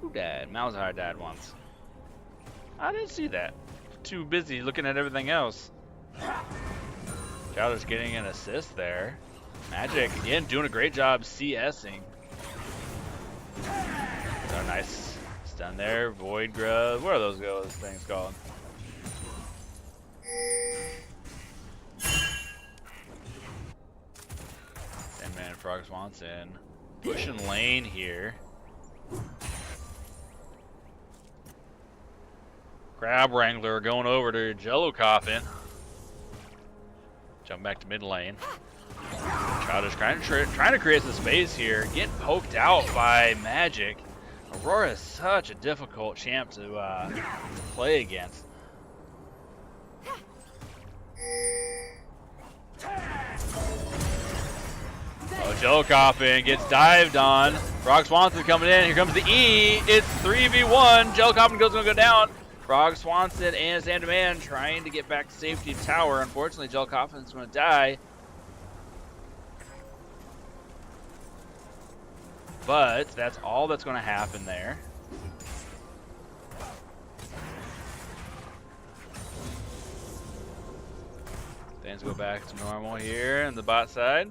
Who died? Malzahar died once. I didn't see that. Too busy looking at everything else. Childish getting an assist there. Magic again doing a great job CSing. Oh, nice stun there. Void Grub. What are those things called? Sandman, Frog Swanson pushing lane here. Crab Wrangler going over to Jellicoffin. Jump back to mid lane. Childish trying to create some space here. Getting poked out by Magic. Aurora is such a difficult champ to play against. Oh, Jellicoffin gets dived on. Frog Swanson coming in. Here comes the E. It's 3v1. Jellicoffin gonna go down. Frog Swanson and Sam Demand trying to get back to safety tower. Unfortunately, Jellicoffin's going to die. But that's all that's going to happen there. Things go back to normal here on the bot side.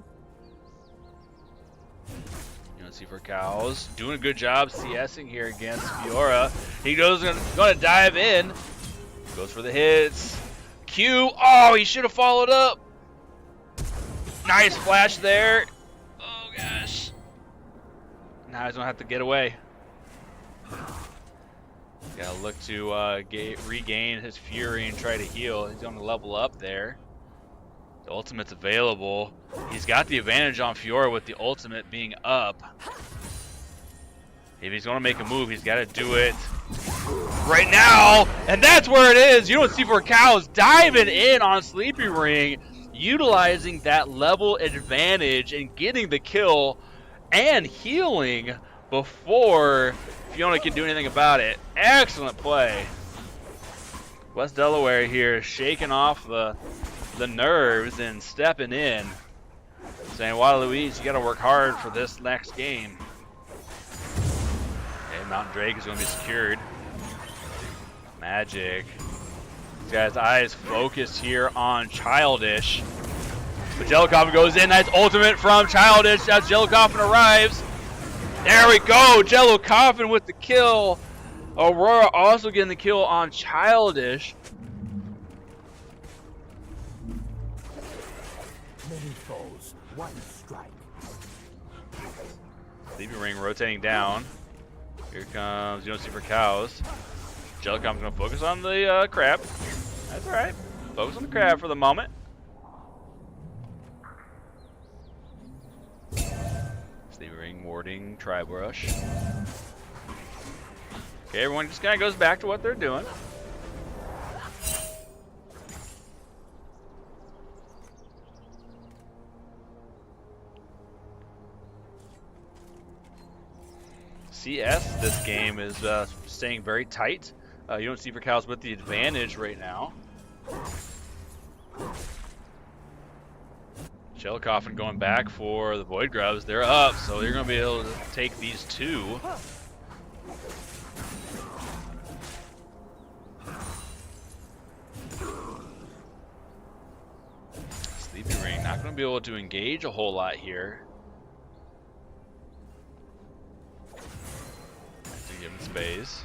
UNC for cows doing a good job CSing here against Fiora. He goes going to dive in. Goes for the hits. Q. Oh, he should have followed up. Nice flash there. Oh gosh. Now he's gonna have to get away. Gotta look to regain his fury and try to heal. He's gonna level up there. The ultimate's available. He's got the advantage on Fiora with the ultimate being up. If he's going to make a move, he's got to do it right now. And that's where it is. You don't see for Cows diving in on Sleepy Ring, utilizing that level advantage and getting the kill and healing before Fiona can do anything about it. Excellent play. West Delaware here shaking off the nerves and stepping in, saying, Waterloo, you got to work hard for this next game. Okay, Mountain Drake is going to be secured. Magic. This guy's eyes focused here on Childish. But Jellicoffin goes in. Nice ultimate from Childish as Jellicoffin arrives. There we go. Jellicoffin with the kill. Aurora also getting the kill on Childish. Many foes, one strike. Sleepy Ring rotating down. Here comes You Don't See for Cows. Jellicoffin's going to focus on the crab. That's alright. Focus on the crab for the moment. Sleepy Ring warding Tri-Brush. Okay, everyone just kind of goes back to what they're doing. CS, this game is staying very tight. You don't see for Cows with the advantage right now. Jellicoffin going back for the Void Grubs. They're up, so they're going to be able to take these two. Sleepy Ring not going to be able to engage a whole lot here. Give him space.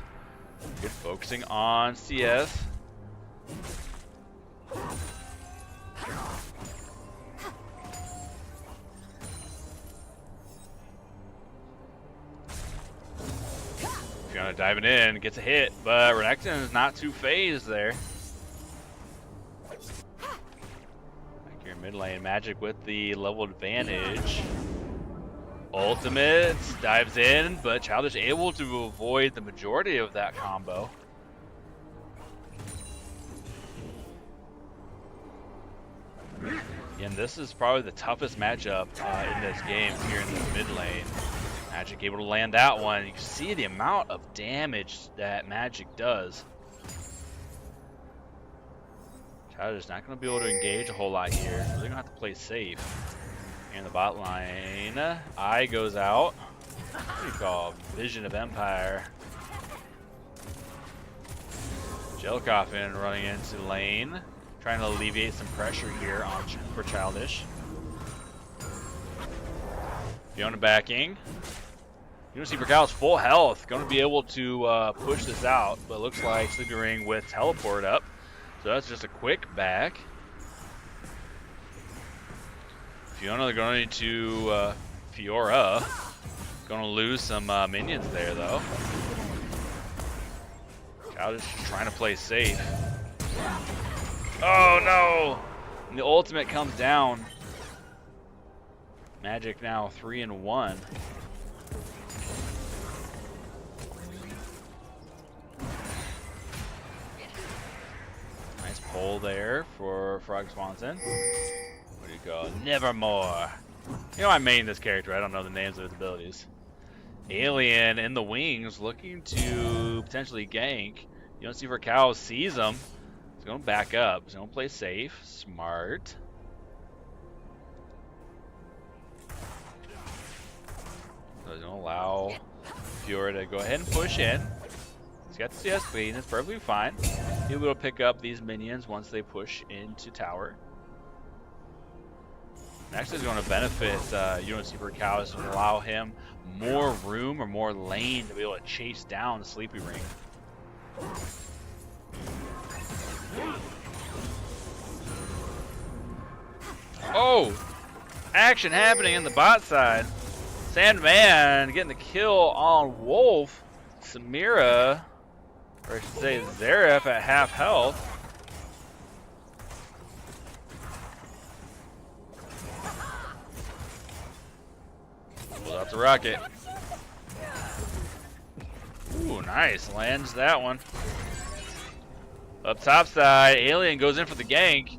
Good focusing on CS. Fiona diving in, gets a hit, but Renekton is not too phased there. Back here mid lane, Magic with the level advantage. Ultimate dives in, but Childish able to avoid the majority of that combo. Again, this is probably the toughest matchup in this game here in the mid lane. Magic able to land that one. You can see the amount of damage that Magic does. Childish not going to be able to engage a whole lot here. So they're going to have to play safe. In the bot line, Eye goes out. What do you call it? Vision of Empire. Jellicoffin running into lane, trying to alleviate some pressure here for Childish. Fiona backing. You don't see for Cows full health, going to be able to push this out, but it looks like Sleepy Ring with teleport up. So that's just a quick back. Fiona going to Fiora. Going to lose some minions there, though. Childish just trying to play safe. Oh, no! And the ultimate comes down. Magic now 3-1. Nice pull there for Frog Swanson. Where do you go? Nevermore. You know, I main this character. I don't know the names of his abilities. Alien in the wings, looking to potentially gank. You don't see for Cows sees him. He's going to back up. He's going to play safe. Smart. So he's going to allow Fiora to go ahead and push in. He's got the CS clean. It's perfectly fine. He'll be able to pick up these minions once they push into tower. Actually, is going to benefit UNC for Cows and allow him more room or more lane to be able to chase down the Sleepy Ring. Oh! Action happening in the bot side. Sandman getting the kill on Wolf. Samira, or I should say Zaref at half health. Pulls out the rocket. Ooh, nice. Lands that one. Up top side, Alien goes in for the gank.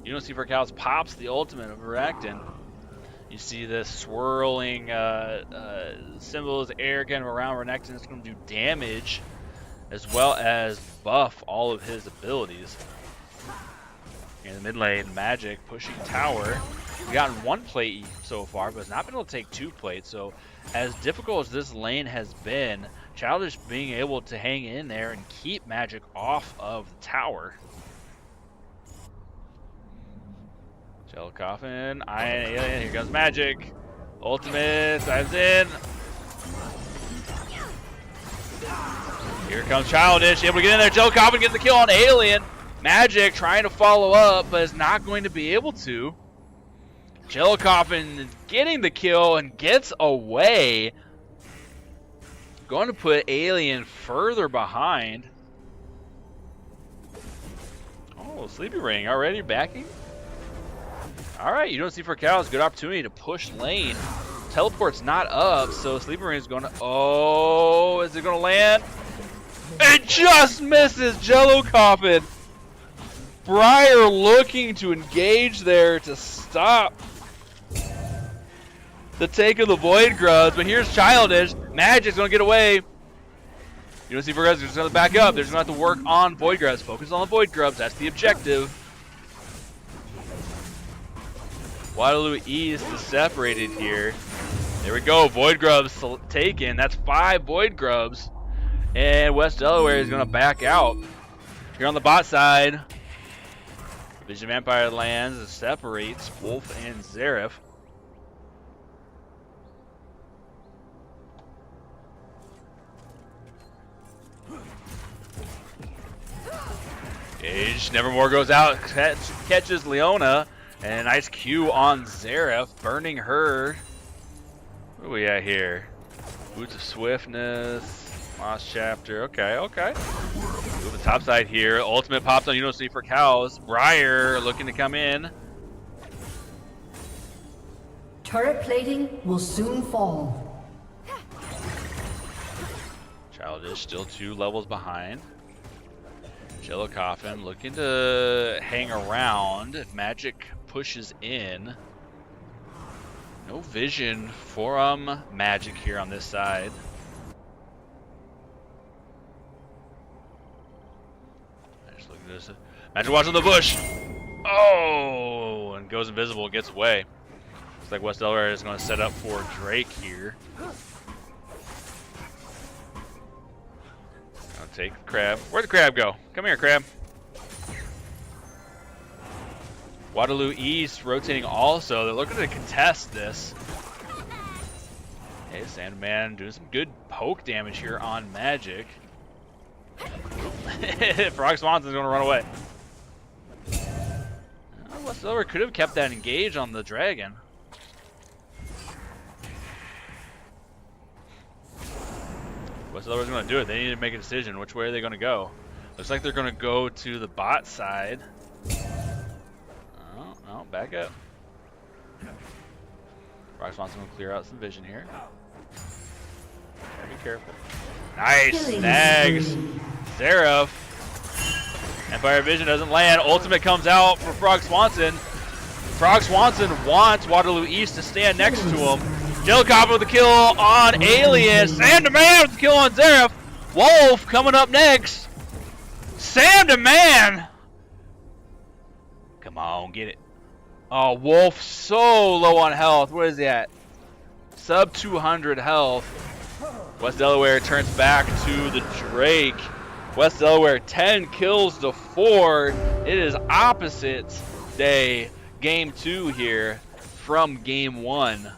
You don't see Cows pops the ultimate of Varakton. You see the swirling symbols, air kind of around Renekton. It's going to do damage as well as buff all of his abilities. In the mid lane, Magic pushing tower. We've gotten one plate so far, but has not been able to take 2 plates. So as difficult as this lane has been, Childish being able to hang in there and keep Magic off of the tower. Shell Coffin, Iron Alien, here comes Magic. Ultimate, dives in. Here comes Childish, able to get in there. Shell Coffin gets the kill on Alien. Magic trying to follow up, but is not going to be able to. Shell Coffin getting the kill and gets away. Going to put Alien further behind. Oh, Sleepy Ring already backing. Alright, you don't see for Cows. Good opportunity to push lane. Teleport's not up, so Sleepy Ring is going to... Oh, is it going to land? It just misses Jello Coffin. Briar looking to engage there to stop the take of the Void Grubs, but here's Childish. Magic's going to get away. You don't see for Cows. They're just going to back up. They're just going to have to work on Void Grubs. Focus on the Void Grubs. That's the objective. Waterloo East is separated here. There we go. Void Grubs taken. That's 5 Void Grubs. And West Delaware is going to back out. Here on the bot side, Vision Vampire lands and separates Wolf and Xerath. Gage, Nevermore goes out, catches Leona. And a nice Q on Xerath, burning her. What are we at here? Boots of Swiftness, Lost Chapter. Okay, okay. Move the top side here. Ultimate pops on. You don't see for Cows. Briar looking to come in. Turret plating will soon fall. Childish still 2 levels behind. Jello Coffin looking to hang around if Magic pushes in. No vision for Magic here on this side. Just looking at this. Magic watching the bush. Oh, and goes invisible, gets away. Looks like West Delaware is going to set up for Drake here. I'll take the crab. Where'd the crab go? Come here, crab. Waterloo East rotating also. They're looking to contest this. Okay, Sandman doing some good poke damage here on Magic. Frog Swanson's going to run away. West Delaware could have kept that engage on the dragon. West Delaware's going to do it. They need to make a decision. Which way are they going to go? Looks like they're going to go to the bot side. Oh, no, back up. Frog Swanson will clear out some vision here. Be careful. Nice snags. Xerath. Empire Vision doesn't land. Ultimate comes out for Frog Swanson. Frog Swanson wants Waterloo East to stand next to him. Jello Coffin with the kill on Alien. Sam Demand with the kill on Xerath. Wolf coming up next. Sam Demand. Come on, get it. Oh, Wolf so low on health. What is he at? Sub 200 health. West Delaware turns back to the Drake. West Delaware 10 kills to 4. It is opposite day game 2 here from game 1.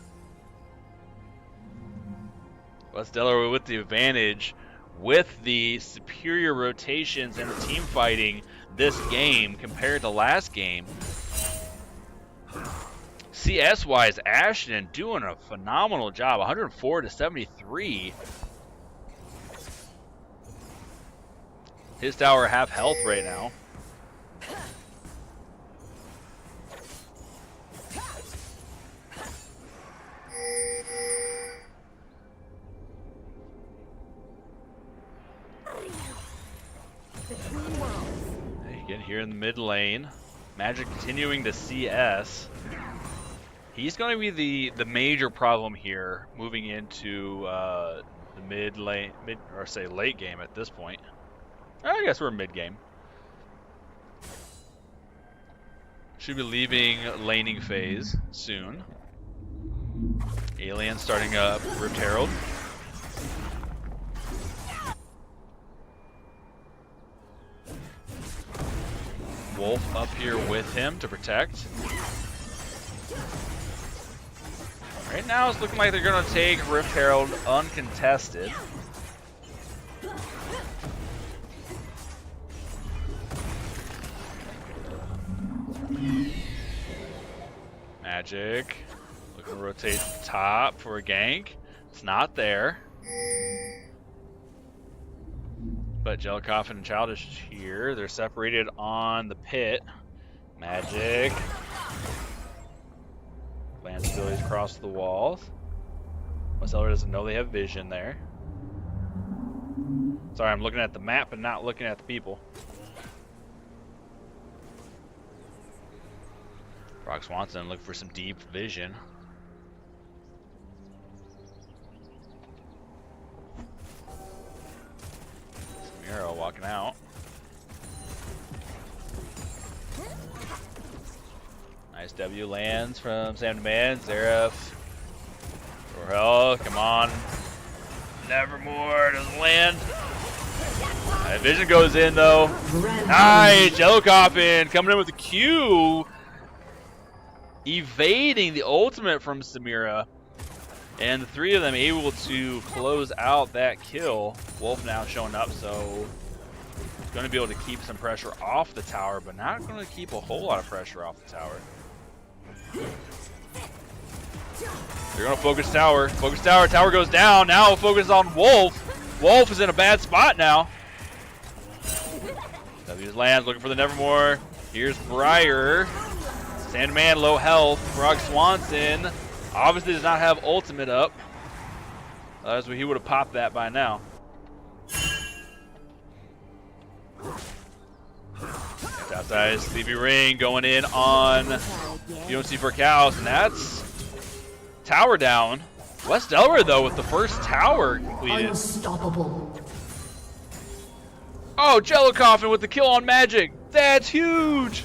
West Delaware with the advantage, with the superior rotations and the team fighting this game compared to last game. CS-wise, Ashton doing a phenomenal job, 104 to 73. His tower half health right now. Again, here in the mid lane. Magic continuing to CS. He's going to be the major problem here, moving into the late game at this point. I guess we're mid game. Should be leaving laning phase soon. Alien starting up Rift Herald. Wolf up here with him to protect. Right now it's looking like they're going to take Rift Herald uncontested. Magic. Looking to rotate top for a gank. It's not there. But Jellicoff and Childish is here. They're separated on the pit. Magic. Lance abilities across the walls. Marcelo doesn't know they have vision there. Sorry, I'm looking at the map and not looking at the people. Brock Swanson looking for some deep vision. Samira walking out. Nice W lands from Sam Demand. Zeref. For hell, come on. Nevermore doesn't land. Vision goes in though. Nice, Jello Coffin coming in with the Q. Evading the ultimate from Samira. And the three of them able to close out that kill. Wolf now showing up, so he's going to be able to keep some pressure off the tower, but not going to keep a whole lot of pressure off the tower. They're going to focus tower. Focus tower. Tower goes down. Now we'll focus on Wolf. Wolf is in a bad spot now. W's lands looking for the Nevermore. Here's Briar. Sandman low health. Brock Swanson obviously does not have ultimate up. As he would have popped that by now. It's outside Sleepy Ring going in on UNC for Cows, and that's tower down. West Delaware though with the first tower completed. Unstoppable. Oh, Jello Coffin with the kill on Magic. That's huge.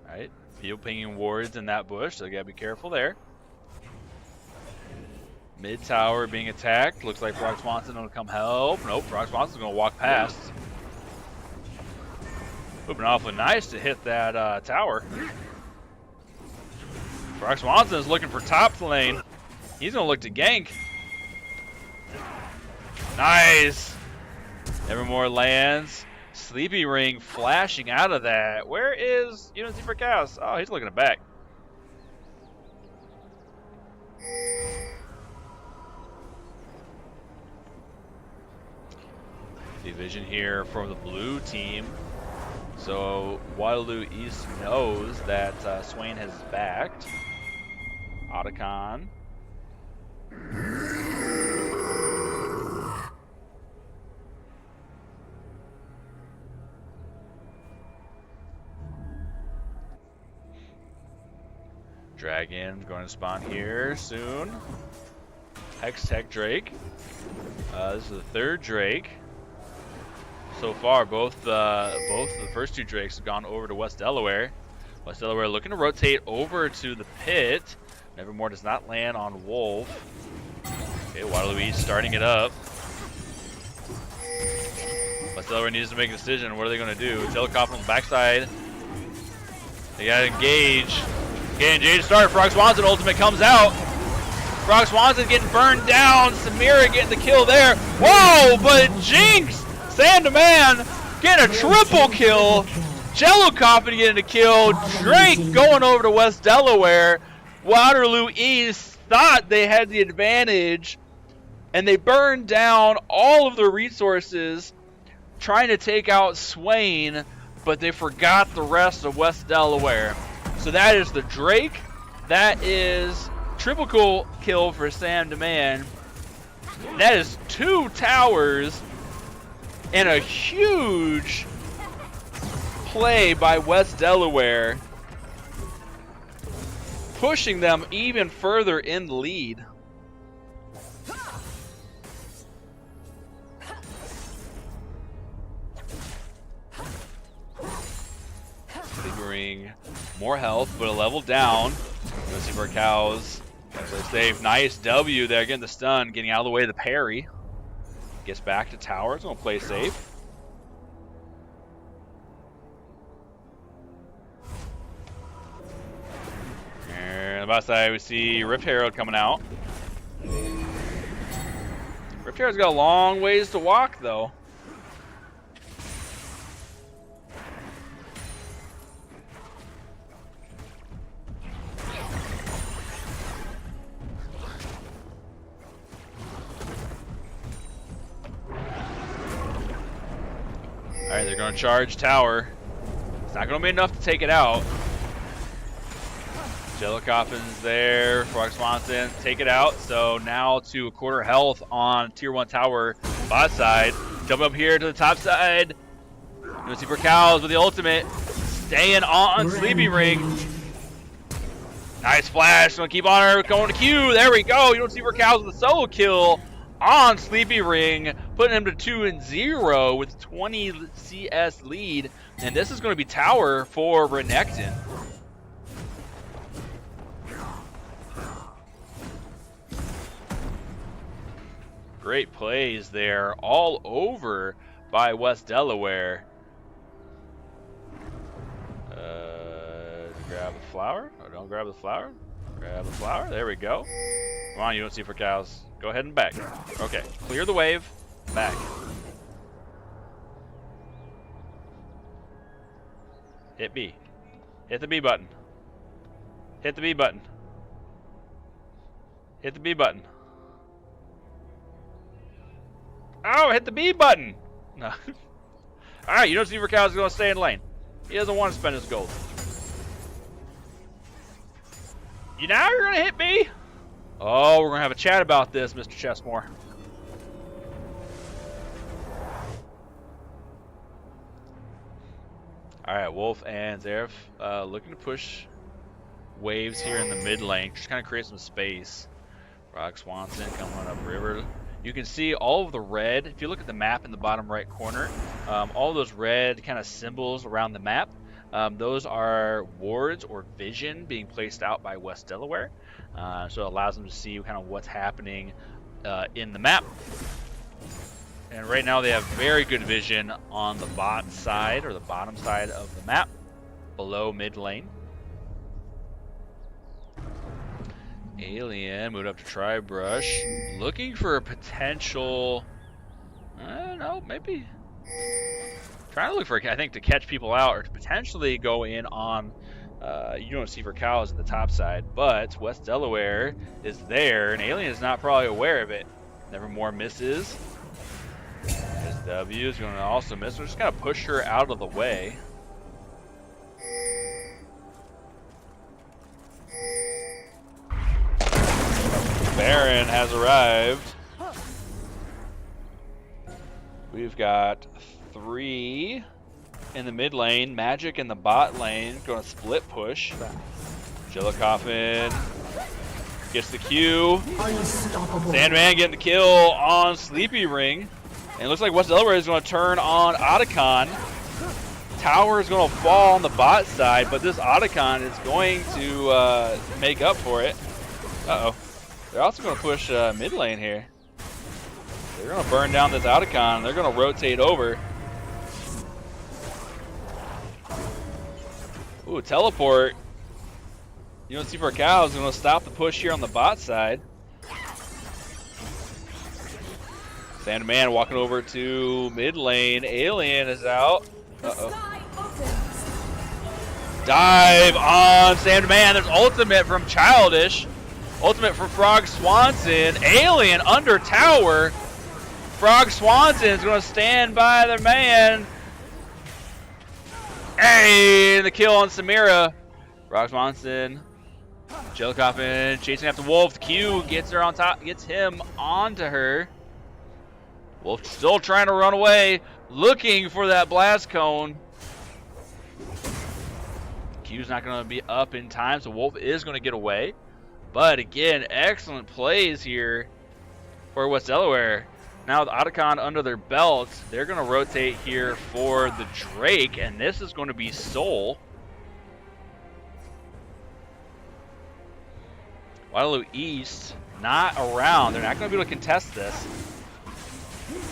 Alright, people pinging wards in that bush, so you gotta be careful there. Mid tower being attacked. Looks like Brock Swanson gonna come help. Nope, Brock Swanson's gonna walk past. Would have been awfully nice to hit that tower. Brock Swanson is looking for top lane. He's gonna look to gank. Nice. Nevermore lands. Sleepy Ring flashing out of that. Where is UNC for Chaos? Oh, he's looking back. Division here from the blue team. So Waterloo East knows that Swain has backed. Otacon. Dragon going to spawn here soon. Hex Tech Drake. This is the third Drake. So far, both of the first two Drakes have gone over to West Delaware. West Delaware looking to rotate over to the pit. Nevermore does not land on Wolf. Okay, Waterloo East starting it up. West Delaware needs to make a decision. What are they going to do? Jellicoff on the backside. They got to engage. Okay, engage start. Brock Swanson ultimate comes out. Brock Swanson getting burned down. Samira getting the kill there. Whoa, but Jinx! Sandaman getting a triple kill. Jello Coffin getting a kill. Drake going over to West Delaware. Waterloo East thought they had the advantage, and they burned down all of their resources trying to take out Swain. but they forgot the rest of West Delaware. So that is the Drake. That is triple kill for Sam Demand. That is 2 towers and a huge play by West Delaware, pushing them even further in the lead. Figuring more health, but a level down. Let's see for cows. Save. Nice W there, getting the stun, getting out of the way of the parry. Gets back to tower. It's gonna play safe. And on the bottom side, we see Rift Herald coming out. Rift Herald's got a long ways to walk, though. Alright, they're going to charge tower. It's not going to be enough to take it out. Jello Coffin's there. Frog Swanson, take it out. So now to a quarter health on tier 1 tower bot side. Jump up here to the top side. Gonna see for cows with the ultimate. Staying on Sleepy Ring. Nice flash. Gonna keep on her going to Q. There we go. You don't see for cows with a solo kill on Sleepy Ring, putting him to 2-0 with 20 CS lead. And this is going to be tower for Renekton. Great plays there, all over by West Delaware. Grab the flower. Oh, don't grab the flower. Grab the flower. There we go. Come on, you don't see for cows. Go ahead and back. Okay, clear the wave. Back. Hit B. Hit the B button. Hit the B button. Hit the B button. Oh, hit the B button. No. Alright, you don't see for cows is going to stay in lane. He doesn't want to spend his gold. You now you're going to hit B? Oh, we're going to have a chat about this, Mr. Chessmore. Alright, Wolf and Zeref looking to push waves here in the mid lane. Just kind of create some space. Frog Swanson coming up river. You can see all of the red. If you look at the map in the bottom right corner, all those red kind of symbols around the map, those are wards or vision being placed out by West Delaware. So it allows them to see kind of what's happening in the map. And right now they have very good vision on the bot side or the bottom side of the map below mid lane. Alien moved up to Tri-Brush, looking for a potential, I don't know, maybe trying to look for, I think, to catch people out or to potentially go in on, you don't see for cows at the top side, but West Delaware is there, and Alien is not probably aware of it. Nevermore misses. SW is going to also miss. We're just going to push her out of the way. Baron has arrived. We've got 3 in the mid lane. Magic in the bot lane. Going to split push. Jello Coffin gets the Q. Sandman getting the kill on Sleepy Ring. And it looks like West Delaware is going to turn on Otacon. Tower is going to fall on the bot side, but this Otacon is going to make up for it. Uh-oh. They're also going to push mid lane here. They're going to burn down this Otacon. They're going to rotate over. Ooh, teleport. You don't see for cows. Going to stop the push here on the bot side. Sandman walking over to mid lane. Alien is out. Uh-oh. Dive on Sandman. There's ultimate from Childish. Ultimate for Frog Swanson. Alien under tower. Frog Swanson is going to stand by their man. Hey, the kill on Samira. Rox Monson, Jellycoffin chasing after Wolf. Q gets her on top, gets him onto her. Wolf still trying to run away, looking for that blast cone. Q's not going to be up in time, so Wolf is going to get away. But again, excellent plays here for West Delaware. Now with Otacon under their belt, they're going to rotate here for the Drake, and this is going to be Soul. Waterloo East not around. They're not going to be able to contest this.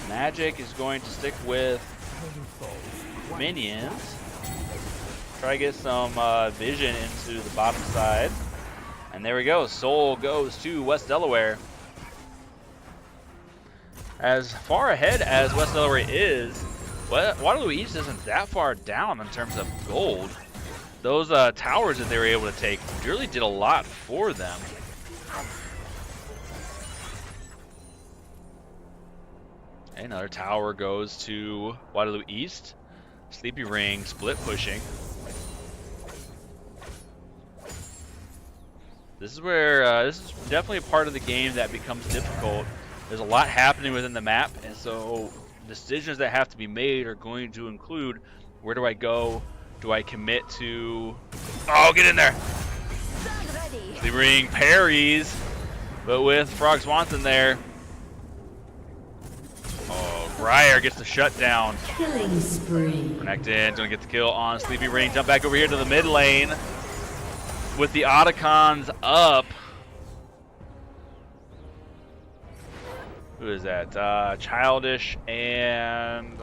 Magic is going to stick with minions. Try to get some vision into the bottom side. And there we go. Soul goes to West Delaware. As far ahead as West Delaware is, Waterloo East isn't that far down in terms of gold. Those towers that they were able to take really did a lot for them. Another tower goes to Waterloo East. Sleepy Ring split pushing. This is where this is definitely a part of the game that becomes difficult. There's a lot happening within the map, and so decisions that have to be made are going to include, where do I go? Do I commit to... Oh, get in there! Sleepy Ring parries, but with Frog Swanson there. Oh, Grier gets the shutdown. Killing spree. Connected, gonna get the kill on Sleepy Ring. Jump back over here to the mid lane. With the Otacons up. Who is that? Childish and...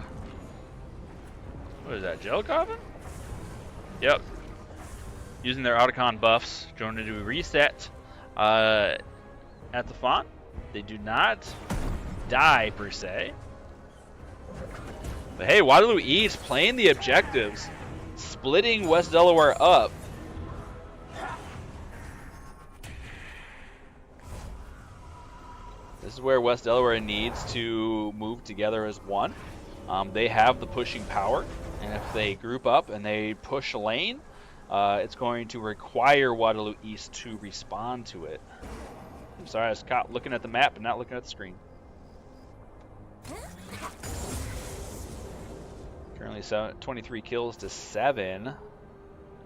What is that? Jellycoffin? Yep. Using their Otacon buffs. Going to do a reset at the font. They do not die per se. But hey, Waterloo East playing the objectives. Splitting West Delaware up. This is where West Delaware needs to move together as one. They have the pushing power, and if they group up and they push a lane, it's going to require Waterloo East to respond to it. I'm sorry, I was caught looking at the map and not looking at the screen. Currently 23 kills to 7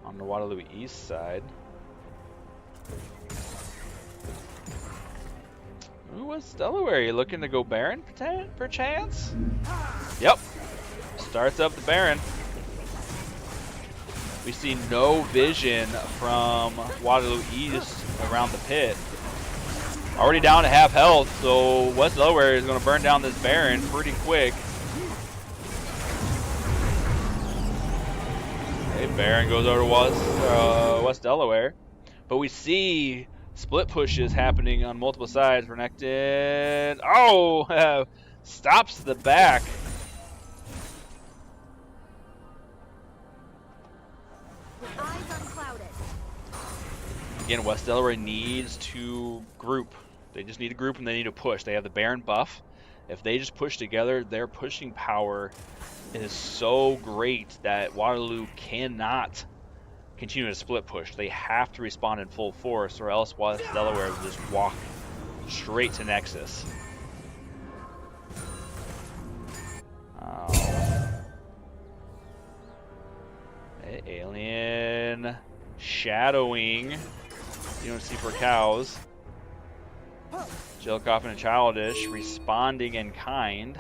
on the Waterloo East side. Ooh, West Delaware, you looking to go Baron perchance? Yep. Starts up the Baron. We see no vision from Waterloo East around the pit. Already down to half health, so West Delaware is going to burn down this Baron pretty quick. Okay, Baron goes over to West Delaware. But we see split pushes happening on multiple sides. Renekton. Oh! Stops the back. Eyes unclouded. Again, West Delaware needs to group. They just need to group and they need to push. They have the Baron buff. If they just push together, their pushing power is so great that Waterloo cannot continue to split push. They have to respond in full force, or else West Delaware will just walk straight to Nexus. Alien shadowing. You don't see for cows. Jellycoffin and Childish responding in kind.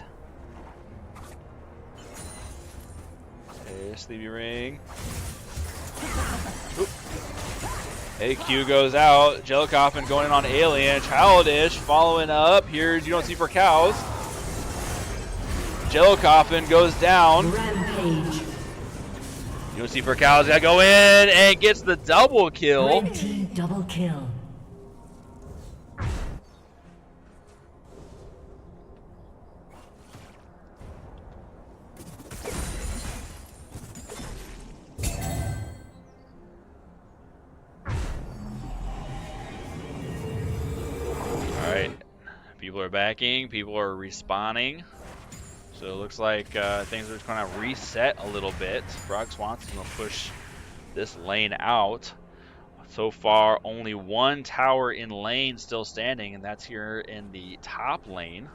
Okay, Sleepy Ring. Oop. Hey, Q goes out. Jellycoffin going in on Alien. Childish following up. Here's You Don't See for Cows. Jellycoffin goes down. Rampage. You Don't See for Cows. Gotta go in and gets the double kill. Red team double kill. Alright, people are backing, people are respawning. So it looks like things are just going to reset a little bit. Frog Swanson's going to push this lane out. So far, only one tower in lane still standing, and that's here in the top lane.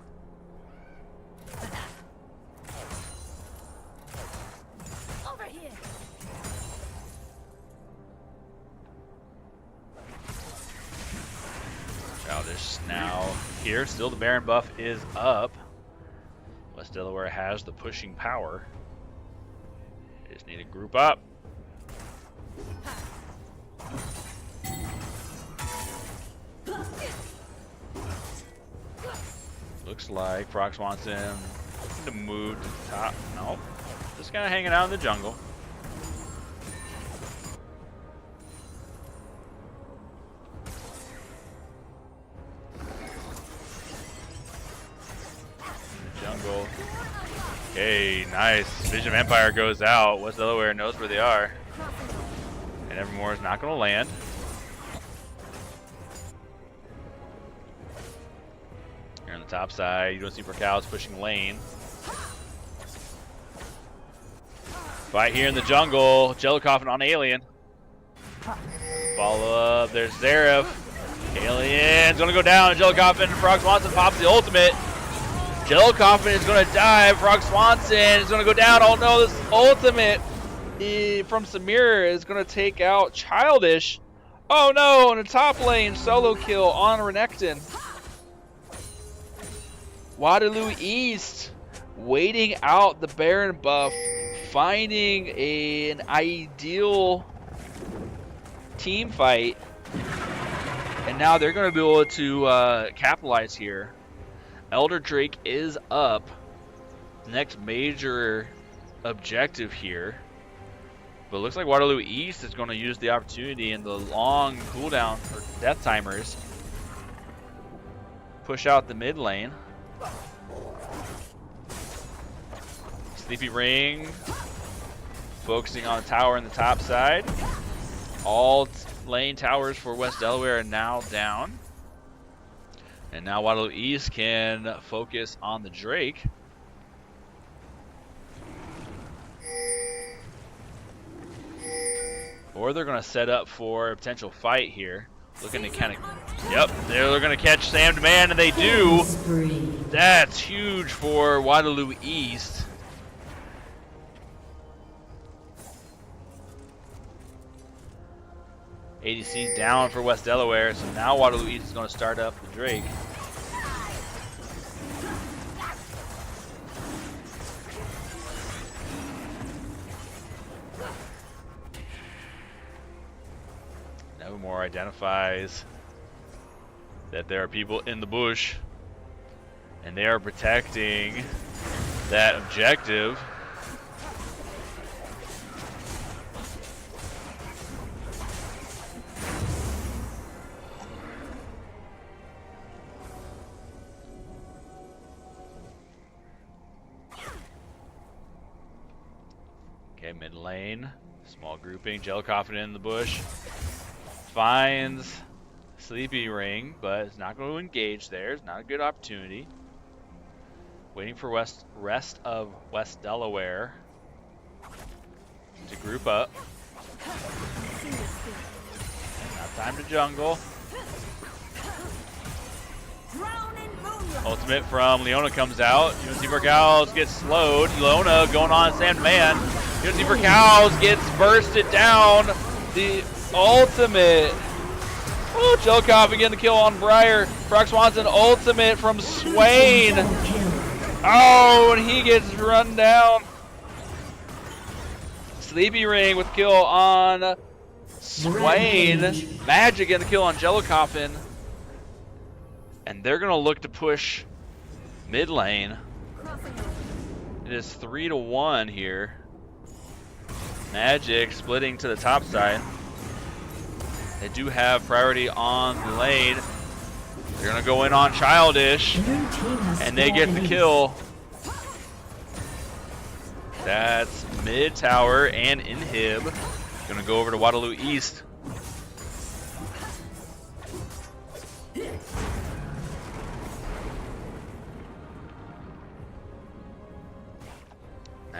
Over here. Childish now here. Still the Baron buff is up. West Delaware has the pushing power. They just need to group up. Looks like Frog Swanson looking to move to the top. Nope. Just kind of hanging out in the jungle. Jungle. Okay, nice. Vision of Empire goes out. West Delaware knows where they are. And Evermore is not going to land. Here on the top side, you don't see Cows pushing lane. Fight here in the jungle. Jello Coffin on Alien. Follow up. There's Zareth. Alien's going to go down. Jello Coffin. Frog Swanson pops the ultimate. Jello Coffin is going to die. Frog Swanson is going to go down. Oh no, this ultimate from Samir is going to take out Childish. Oh no, in the top lane, solo kill on Renekton. Waterloo East waiting out the Baron buff, finding an ideal team fight. And now they're going to be able to capitalize here. Elder Drake is up. Next major objective here. But it looks like Waterloo East is going to use the opportunity in the long cooldown for death timers. Push out the mid lane. Sleepy Ring focusing on a tower in the top side. All lane towers for West Delaware are now down. And now Waterloo East can focus on the Drake. Or they're going to set up for a potential fight here. Looking to kind of... Yep, they're going to catch Sam Demand, and they do. That's huge for Waterloo East. ADC down for West Delaware, so now Waterloo East is going to start up the Drake. Nevermore identifies that there are people in the bush, and they are protecting that objective. Okay, mid lane, small grouping. Jello Coffin in the bush. Finds Sleepy Ring, but it's not going to engage there. It's not a good opportunity. Waiting for rest of West Delaware to group up. Now time to jungle. Ultimate from Leona comes out. UNC for Cows gets slowed. Leona going on Sandman. UNC for Cows gets bursted down. The ultimate. Oh, Jello Coffin getting the kill on Briar. Frog Swanson ultimate from Swain. Oh, and he gets run down. Sleepy Ring with kill on Swain. Magic getting the kill on Jello Coffin. And they're going to look to push mid lane. It is 3-1 here. Magic splitting to the top side. They do have priority on the lane. They're going to go in on Childish. And they get the kill. That's mid tower and inhib. Going to go over to Waterloo East.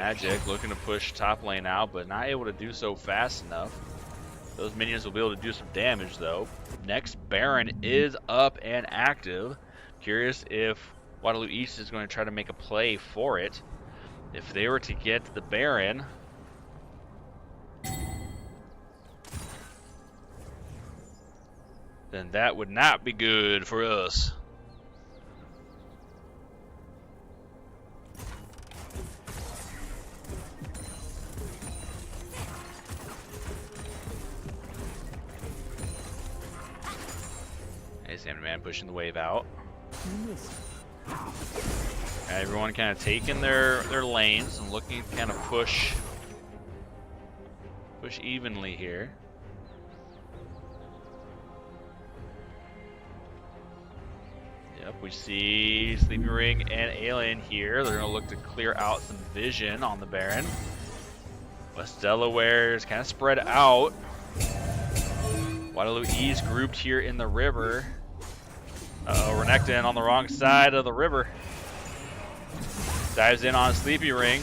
Magic looking to push top lane out, but not able to do so fast enough. Those minions will be able to do some damage, though. Next Baron is up and active. Curious if Waterloo East is going to try to make a play for it. If they were to get the Baron, then that would not be good for us. Hey, Sandman pushing the wave out. Everyone kind of taking their lanes and looking to kind of push evenly here. Yep, we see Sleepy Ring and Alien here. They're going to look to clear out some vision on the Baron. West Delaware is kind of spread out. Waterloo East grouped here in the river. Uh-oh, Renekton on the wrong side of the river. Dives in on Sleepy Ring.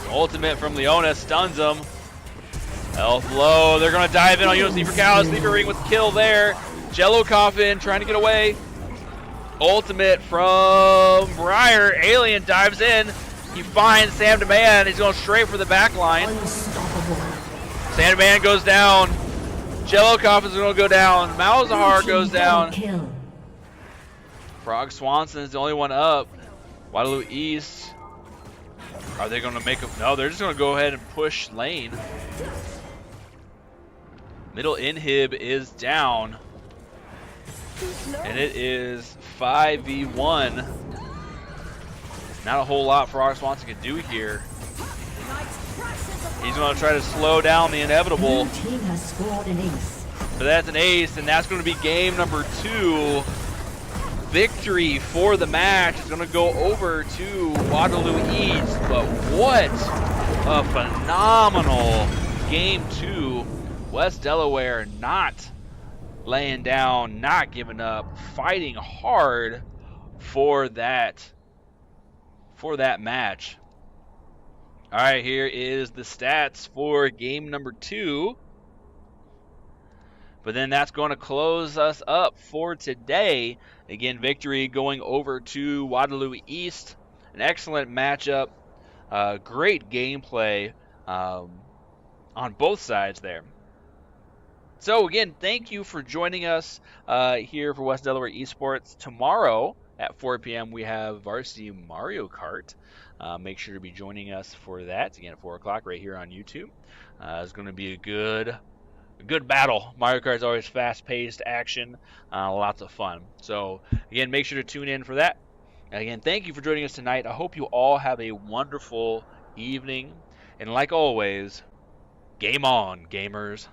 Ultimate from Leona stuns him. Elf low. They're going to dive in on Sleeper Cow. Sleepy Ring with the kill there. Jello Coffin trying to get away. Ultimate from Briar. Alien dives in. He finds Sam Demand. He's going straight for the back line. Sam Demand goes down. Jello Coffin's going to go down. Malzahar goes down. Frog Swanson is the only one up. Waterloo East. Are they going to make a... No, they're just going to go ahead and push lane. Middle inhib is down. And it is 5v1. Not a whole lot Frog Swanson can do here. He's going to try to slow down the inevitable. Blue team has scored an ace. But that's an ace, and that's going to be game number 2. Victory for the match is going to go over to Waterloo East. But what a phenomenal game 2. West Delaware not laying down, not giving up, fighting hard for that match. All right, here is the stats for game number 2. But then that's going to close us up for today. Again, victory going over to Waterloo East. An excellent matchup. Great gameplay on both sides there. So again, thank you for joining us here for West Delaware Esports. Tomorrow at 4 p.m. we have Varsity Mario Kart. Make sure to be joining us for that. Again, at 4 o'clock right here on YouTube. It's going to be a good battle. Mario Kart is always fast-paced action, lots of fun. So again, make sure to tune in for that. And again, thank you for joining us tonight. I hope you all have a wonderful evening. And like always, game on, gamers.